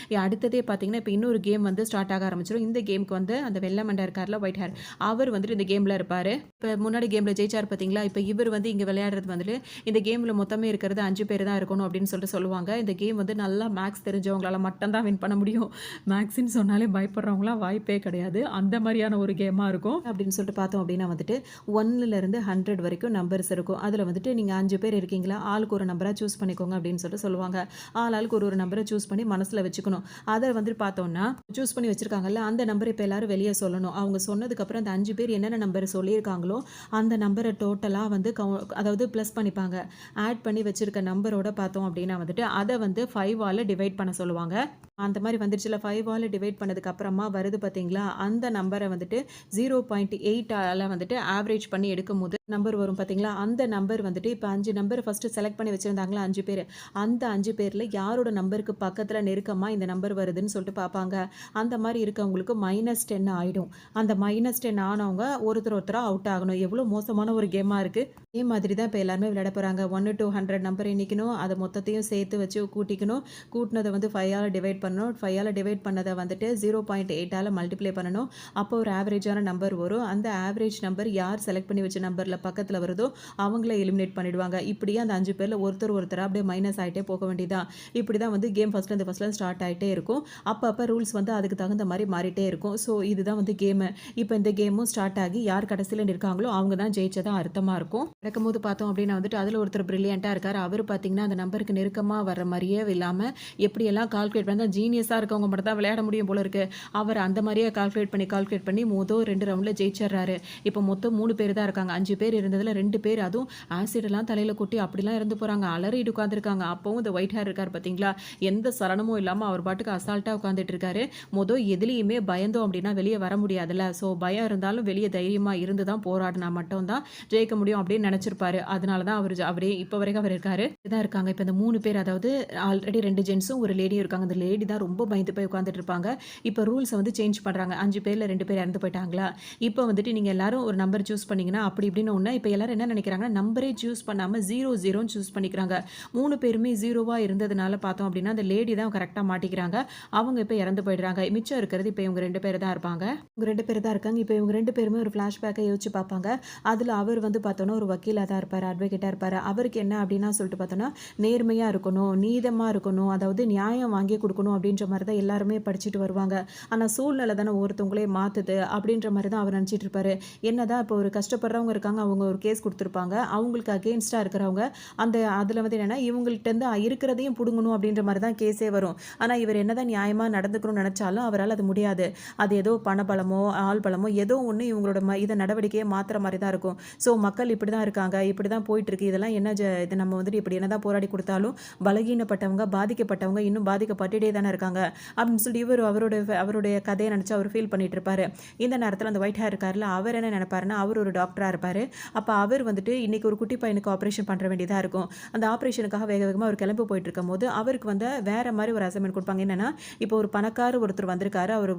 அடுத்ததே பார்த்தீங்கன்னா, இப்ப இன்னொரு கேம் வந்து ஸ்டார்ட் ஆக ஆரம்பிச்சிரும். இந்த கேம்க்கு வந்து அந்த வெள்ள மண்டை இருக்கார்ல, ஒயிட் ஹேர் அவர் வந்துட்டு இந்த கேம்ல இருப்பாரு. இப்ப முன்னாடி கேம்ல ஜெயிச்சாரு பார்த்தீங்களா? இப்ப இவர் வந்து இங்க விளையாடுறது வந்துட்டு, இந்த கேம்ல மொத்தமே இருக்கிறது 5 பேர் தான் இருக்கணும் அப்படின்னு சொல்லிட்டு சொல்லுவாங்க. இந்த கேம் வந்து நல்லா மேக்ஸ் தெரிஞ்சவங்களால மட்டும் தான் வின் பண்ண முடியும். மேக்ஸ்ன்னு சொன்னாலே பயப்படுறவங்கலாம் வாய்ப்பே கிடையாது. அந்த மாரியான ஒரு கேமா இருக்கும். அப்படின்னு சொல்லிட்டு பார்த்தோம் அப்படின்னா வந்துட்டு 1ல இருந்து 100 வரைக்கும் நம்பர்ஸ் இருக்கும். அதுல வந்துட்டு நீங்க 5 பேர் இருக்கீங்களா? ஆளுக்கு ஒரு நம்பரா சூஸ் பண்ணிக்கோங்க அப்படின்னு சொல்லிட்டு சொல்லுவாங்க. ஆளுக்கு ஒரு நம்பர சூஸ் பண்ணி மனசுல வச்சுக்கணும். அத வந்துட்டு பார்த்தோம்னா, சூஸ் பண்ணி வச்சிருக்காங்கல்ல, அந்த நம்பர் இப்ப எல்லாரும் வெளிய சொல்லணும். அவங்க சொன்னதுக்கு அப்புறம் அந்த 5 பேர் என்னென்ன நம்பர் சொல்லியிருக்காங்களோ, அந்த நம்பர டோட்டலா வந்து அதாவது பிளஸ் பண்ணிப்பாங்க. ஆட் பண்ணி வச்சிருக்க நம்பரோட பார்த்தோம் அப்படின்னா வந்துட்டு, அத வந்து 5ஆல டிவைட் பண்ண சொல்லுவாங்க. அந்த மாரி வந்துருச்சுல 5ஆல டிவைட் பண்ணதுக்கு அப்புறமா வருது பார்த்தீங்களா? அந்த நம்பர வந்துட்டு 0.8ஆல வந்துட்டு ஆவரேஜ் பண்ணி எடுக்கும்போது நம்பர் வரும் பார்த்தீங்களா? அந்த நம்பர் வந்துட்டு இப்ப 5 நம்பர் ஃபர்ஸ்ட் செலக்ட் பண்ணி வச்சிருந்தாங்களா 5 பேரு. அந்த 5 பேர்ல யாரோட நம்பருக்கு பக்கத்துல நெருக்கமா இந்த நம்பர் வருதுன்னு சொல்லிட்டு பார்ப்பாங்க. அந்த மாரி இருக்கவங்களுக்கு -10 ஆயிடும். அந்த -10 ஆனவங்க ஒருத்தரா அவுட் ஆகணும். எவ்வளோ மோசமான ஒரு கேமா இருக்கு. இதே மாதிரி தான் இப்ப எல்லாருமே விளையாட போறாங்க. 1 to 100 நம்பர் எண்ணிக்கணும். அத மொத்தத்தையும் சேர்த்து வச்சு கூட்டிக்கணும். கூட்டுனத வந்து 5ஆல டிவைட் பண்ணணும். 5ஆல டிவைட் பண்ணத வந்துட்டு 0.8ஆல மல்டிப்ளை பண்ணணும். அப்போ ஒரு ஆவரேஜான நம்பர் வரும். அந்த ஆவரேஜ் நம்பர் யார் செலக்ட் பண்ணி வச்ச நம்பர்ல அதில பக்கத்தில வருதோ அவங்கள எலிமினேட் பண்ணிடுவாங்க. இப்படியே அந்த 5 பேர்ல ஒருத்தரா அப்படியே மைனஸ் ஆயிட்டே போக வேண்டியதுதான். இப்படி தான் வந்து கேம் ஃபர்ஸ்ட்லேருந்து ஸ்டார்ட் ஆயிட்டே இருக்கும். அப்பப்ப ரூல்ஸ் வந்து அதுக்கு தகுந்த மாரி மாறிட்டே இருக்கும். ஸோ இதுதான் வந்து கேமு. இப்ப இந்த கேமும் ஸ்டார்ட் ஆகி யார் கடைசில நிற்காங்களோ அவங்க தான் ஜெயிச்சதா அர்த்தமா இருக்கும். நடக்கும்போது பார்த்தோம் அப்படின்னா வந்துட்டு அதில ஒருத்தர் பிரில்லியன்ட்டா இருக்காரு. அவரு பார்த்தீங்கன்னா, அந்த நம்பருக்கு நெருக்கமா வர்ற மாரியே இல்லாம எப்படியெல்லாம் கால்குலேட் பண்ணா ஜீனியஸா இருக்கவங்க மட்டும் தான் விளையாட முடியும் போல இருக்கு. அவர் அந்த மாரியே கால்குலேட் பண்ணி மொத 2 ரவுண்ட்ல ஜெயிச்சர்றாரு. இப்போ மொத்தம் 3 பேர் தான் இருக்காங்க. 5 பேர் இருந்ததுல 2 பேர் அதுவும் ஆசிடெல்லாம் தலையில கொட்டி அப்படிலாம் இறந்து போறாங்க. அலறிட்டு உட்கார்ந்துருக்காங்க. அப்பவும் இந்த ஒயிட் ஹேர் இருக்காரு பார்த்தீங்களா? எந்த சலனமும் இல்லாம அவர் பாட்டுக்கு அசால்ட்டா உட்கார்ந்துட்டு இருக்காரு. எதுலயுமே பயந்தோம் அப்படின்னா வெளிய வர முடியாதுல்ல. ஸோ பயம் இருந்தாலும் வெளிய தைரியமா இருந்து தான் போராடினா மட்டும் தான் ஜெயிக்க முடியும் அப்படின்னு நெனச்சிருப்பாரு. அதனால தான் அவரே இப்ப வரைக்கும் அவர் இருக்காரு. இதான் இருக்காங்க. இப்ப இந்த 3 பேர் அதாவது ஆல்ரெடி 2 ஜென்ட்ஸும் ஒரு லேடியும் இருக்காங்க. அந்த லேடி தான் ரொம்ப பயந்து போய் உட்கார்ந்துட்டு இருப்பாங்க. இப்ப ரூல்ஸ வந்து சேஞ்ச் பண்றாங்க. 5 பேர்ல 2 பேர் இறந்து போயிட்டாங்களா? இப்ப வந்துட்டு நீங்க எல்லாரும் ஒரு நம்பர் சூஸ் பண்ணீங்கன்னா, அப்படி இப்படின்னு ஒண்ணு இப்ப எல்லாரும் என்ன நெனைக்கிறாங்கன்னா, நம்பரே சூஸ் பண்ணாம 0ன்னு சூஸ் பண்ணிக்கிறாங்க. 3 பேருமே 0வா இருந்ததுனால பார்த்தோம் அப்படின்னா, அந்த லேடி தான் கரெக்ட்டா மாட்டிக்கிறாங்க. அவங்க இப்ப இறந்து போயிடுறாங்க. மிச்சம் இருக்கிறது இப்ப இவங்க 2 பேர் தான் இருப்பாங்க. இவங்க 2 பேர் தான் இருக்காங்க. இப்ப இவங்க 2 பேருமே ஒரு ஃபிளாஷ்பேக்க யோசிச்சு பார்ப்பாங்க. அதுல அவர் வந்து பார்த்தோம்னா, ஒரு வக்கீலா தான் இருப்பாரு. அட்வொகேட்டா இருப்பாரு. அவருக்கு என்ன அப்படின்னா சொல்லிட்டு பார்த்தோம்னா, நேர்மையா இருக்கணும், நீதமா இருக்கணும், அதாவது நியாயம் வாங்கி குடுக்கணும் அப்படின்ற மாரி தான் எல்லாருமே படிச்சுட்டு வருவாங்க. ஆனா சூழ்நிலை தானே ஒவ்வொருத்தவங்களையும் மாத்துது அப்படின்ற மாரி தான் அவர் நினைச்சிட்டு இருப்பாரு. என்னதான் இப்போ ஒரு கஷ்டப்படுறவங்க இருக்காங்க. அவங்க ஒரு கேஸ் குடுத்துருப்பாங்க. அவங்களுக்கு அகெயின்ஸ்டா இருக்கிறவங்க அதுல வந்து என்னன்னா, இவங்கள்ட்ட இருந்து இருக்கிறதையும் புடுங்கணும் அப்படின்ற மாரி தான் கேஸே வரும். ஆனா இவர் என்னதான் நியாயமா நடந்துக்கணும்னு நெனச்சாலும் அவரால அது முடியாது. அது ஏதோ பணபலமோ, ஆள் பலமோ ஏதோ ஒண்ணு இவங்களோட நடவடிக்கையை மாத்துற மாரி தான் இருக்கும். ஸோ மக்கள் இப்படி தான் இருக்காங்க. இப்படி தான் போயிட்டுருக்கு. இதெல்லாம் என்ன இது நம்ம வந்துட்டு இப்படி என்னதான் போராடி குடுத்தாலும் பலகீனப்பட்டவங்க, பாதிக்கப்பட்டவங்க இன்னும் பாதிக்கப்பட்டுட்டே தானே இருக்காங்க. அப்படின்னு சொல்லி இவரு அவருடைய கதைய நெனச்சு அவர் ஃபீல் பண்ணிட்டு இருப்பாரு. இந்த நேரத்துல அந்த ஒயிட் ஹேர் இருக்கார்ல, அவர் என்ன நெனைப்பாருன்னா, அவர் ஒரு டாக்டரா இருப்பாரு. அப்ப அவர் வந்துட்டு இன்னைக்கு ஒரு குட்டி பையனுக்கு ஆப்பரேஷன் பண்ற வேண்டியதா இருக்கும். அந்த ஆப்பரேஷனுக்காக வேக வேகமா அவர் கிளம்பி போயிட்டு இருக்கும்போது, அவருக்கு வந்து வேற மாரி ஒரு அசைன்மென்ட் குடுப்பாங்க. என்னன்னா, இப்போ ஒரு பணக்கார ஒருத்தர் வந்திருக்காரு. அவரு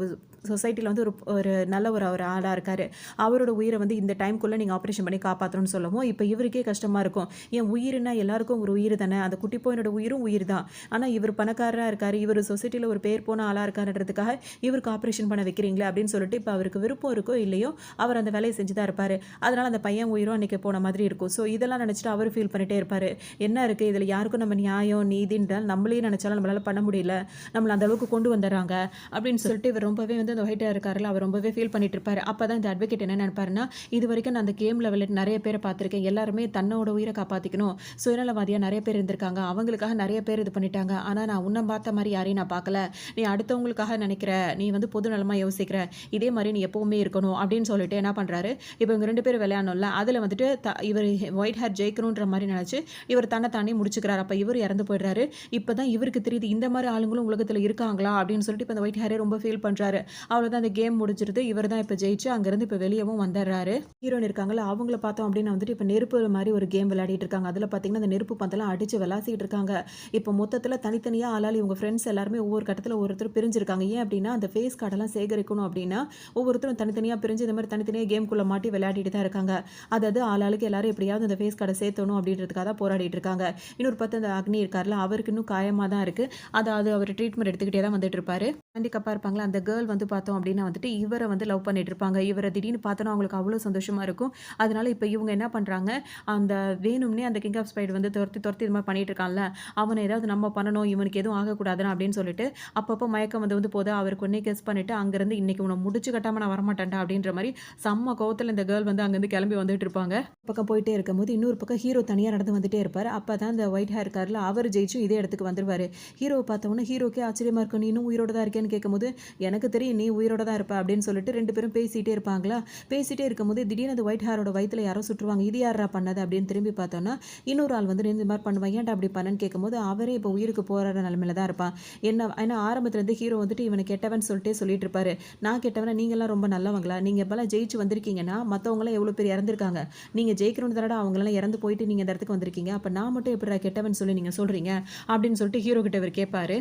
சொசைட்டில வந்து ஒரு நல்ல ஒரு ஆளா இருக்காரு. அவரோட உயிர வந்து இந்த டைம்க்குள்ள நீங்க ஆப்பரேஷன் பண்ணி காப்பாத்தணும்னு சொல்லவும், இப்ப இவருக்கே கஷ்டமா இருக்கும். என் உயிர்னா எல்லாருக்கும் ஒரு உயிர் தானே. அந்த குட்டி பையனோட உயிரும் உயிர் தான். ஆனா இவர் பணக்காரரா இருக்காரு. இவரு சொசைட்டில ஒரு பேர் போன ஆளா இருக்காருன்றதுக்காக இவருக்கு ஆப்பரேஷன் பண்ண வைக்கிறீங்களே அப்படின்னு சொல்லிட்டு, இப்ப அவருக்கு விருப்பம் இருக்கோ இல்லையோ, அவர் அந்த வேலைய செஞ்சு தான் இருப்பாரு. அதனால அந்த பையன் உயிரும் அன்னைக்கு போன மாதிரி இருக்கும். ஸோ இதெல்லாம் நினைச்சுட்டு அவர் ஃபீல் பண்ணிட்டே இருப்பாரு. என்ன இருக்கு இதுல யாருக்கும் நம்ம நியாயம், நீதின்றால் நம்மளே நினைச்சாலும் நம்மளால பண்ண முடியல. நம்மள அந்த அளவுக்கு கொண்டு வந்துடுறாங்க அப்படின்னு சொல்லிட்டு இவர் ரொம்பவே வந்து அந்த ஒயிட் ஹேர் இருக்காருல்ல, அவர் ரொம்பவே ஃபீல் பண்ணிட்டு இருப்பாரு. அப்பதான் இந்த அட்வொகேட் என்ன நினைப்பாருன்னா, இதுவரைக்கும் நான் அந்த கேம்ல விளையாட்டு நிறைய பேரை பார்த்திருக்கேன். எல்லாருமே தன்னோட உயிரை காப்பாத்திக்கணும். சுயநலவாதியா நிறைய பேர் இருந்திருக்காங்க. அவங்களுக்காக நிறைய பேர் இது பண்ணிட்டாங்க. ஆனா நான் உன்ன பார்த்த மாதிரி யாரையும் நான் பார்க்கல. நீ அடுத்தவங்களுக்காக நினைக்கிற, நீ வந்து பொது நலமா யோசிக்கிற, இதே மாதிரி நீ எப்பவுமே இருக்கணும் அப்படின்னு சொல்லிட்டு என்ன பண்றாரு, இப்போ இவங்க 2 பேரும் விளையாடணும்ல, அதுல வந்துட்டு இவர் ஒயிட் ஹேர் ஜெயிக்கணுன்ற மாதிரி நினைச்சு இவர் தன்னை தானே முடிச்சுக்கிறாரு. அப்ப இவர் இறந்து போயிடுறாரு. இப்பதான் இவருக்கு தெரியுது இந்த மாதிரி ஆளுங்களும் உலகத்துல இருக்காங்களா அப்படின்னு சொல்லிட்டு இப்ப இந்த ஒயிட் ஹேரே ரொம்ப ஃபீல் பண்றாரு. அவ்வளவுதான், அந்த கேம் முடிஞ்சிருது. இவர் தான் இப்ப ஜெயிச்சு அங்கிருந்து இப்ப வெளியவும் வந்துடுறாரு. ஹீரோயின் இருக்காங்கல்ல, அவங்கள பார்த்தோம் அப்படின்னா வந்துட்டு இப்ப நெருப்பு மாதிரி ஒரு கேம் விளையாடிட்டு இருக்காங்க. அதுல பாத்தீங்கன்னா அந்த நெருப்பு பந்தெல்லாம் அடிச்சு விளாசிட்டு இருக்காங்க. இப்போ மொத்தத்துல தனித்தனியா ஆளாளி இவங்க ஃப்ரெண்ட்ஸ் எல்லாருமே ஒவ்வொரு கட்டத்துல ஒருத்தர் பிரிஞ்சிருக்காங்க. ஏன் அப்படின்னா அந்த ஃபேஸ் கார்டெல்லாம் சேகரிக்கணும் அப்படின்னா ஒவ்வொருத்தரும் தனித்தனியா பிரிஞ்சு இந்த மாதிரி தனித்தனியா கேம்குள்ள மாட்டி விளையாடிட்டு தான் இருக்காங்க. அதாவது ஆளாளுக்கு எல்லாரும் எப்படியாவது அந்த ஃபேஸ் கார்டை சேர்த்தணும் அப்படின்றதுக்காக தான் போராடிட்டு இருக்காங்க. இன்னொரு பத்து அந்த அக்னி இருக்கார்ல, அவருக்கு இன்னும் காயமா தான் இருக்கு. அதாவது அவர் ட்ரீட்மெண்ட் எடுத்துக்கிட்டே தான் வந்துட்டு இருப்பாரு. ஹேண்டிகேப்பா இருப்பாங்களா, அந்த கேர்ள் வந்து பார்த்தோம் அப்படின்னா வந்துட்டு இவரை வந்து லவ் பண்ணிட்டு இருப்பாங்க. இவரை திடீர்னு பார்த்தோன்னா அவங்களுக்கு அவ்வளோ சந்தோஷமா இருக்கும். அதனால இப்போ இவங்க என்ன பண்றாங்க, அந்த வேணும்னே அந்த கிங் ஆஃப் ஸ்பைட் வந்து துரத்தி துரத்தி இது மாதிரி பண்ணிட்டு இருக்கான்ல, அவனை ஏதாவது நம்ம பண்ணணும், இவனுக்கு எதுவும் ஆகக்கூடாதுன்னு அப்படின்னு சொல்லிட்டு அப்பப்போ மயக்கம் வந்து போது அவருக்கு ஒன்னே கெஸ் பண்ணிட்டு அங்கிருந்து இன்னைக்கு உன்னை முடிச்சு கட்டாம நான் வரமாட்டேன்டா அப்படின்ற மாதிரி செம்ம கோவத்தில் இந்த கேர்ள் வந்து அங்கேருந்து கிளம்பி வந்துட்டு இருப்பாங்க. பக்கம் போயிட்டே இருக்கும்போது இன்னொரு பக்கம் ஹீரோ தனியாக நடந்து வந்துட்டே இருப்பார். அப்போ தான் இந்த ஒயிட் ஹேர் இருக்கார்ல, அவர் ஜெயிச்சும் இதே இடத்துக்கு வந்துருவாரு. ஹீரோவை பார்த்தவொன்னே ஹீரோக்கே ஆச்சரியமா இருக்கும். நீ இன்னும் உயிரோட தான் இருக்கேன்னு கேட்கும்போது, எனக்கு தெரியும் நீ உயிரோட தான் இருப்ப அப்படின்னு சொல்லிட்டு 2 பேரும் பேசிட்டே இருப்பாங்களா. பேசிட்டே இருக்கும்போது திடீர்னு அந்த ஒயிட் ஹேரோட வயித்துல யாரோ சுற்றுவாங்க. இது யாரா பண்ணது அப்படின்னு திரும்பி பார்த்தோன்னா இன்னொரு ஆள் வந்து இந்த மாதிரி பண்ணுவான். ஏன்டா அப்படி பண்ணன்னு கேட்கும்போது அவரே இப்போ உயிருக்கு போராடுற நிலைமையில தான் இருப்பான். ஏன்னா ஆரம்பத்துல இருந்து ஹீரோ வந்துட்டு இவனை கெட்டவன் சொல்லிட்டு இருப்பாரு. நான் கெட்டவனா, நீங்களாம் ரொம்ப நல்லவங்களா, நீங்க இப்பெல்லாம் ஜெயிச்சு வந்திருக்கீங்கன்னா மற்றவங்களாம் எவ்வளோ பேர் இறந்துருக்காங்க, நீங்க ஜெயிக்கணும்னு தானடா அவங்களெல்லாம் இறந்து போயிட்டு நீங்க இந்த இடத்துக்கு வந்திருக்கீங்க, அப்ப நான் மட்டும் எப்படிடா கெட்டவன் சொல்லி நீங்க சொல்றீங்க அப்படின்னு சொல்லிட்டு ஹீரோ கிட்ட இவர் கேட்பாரு.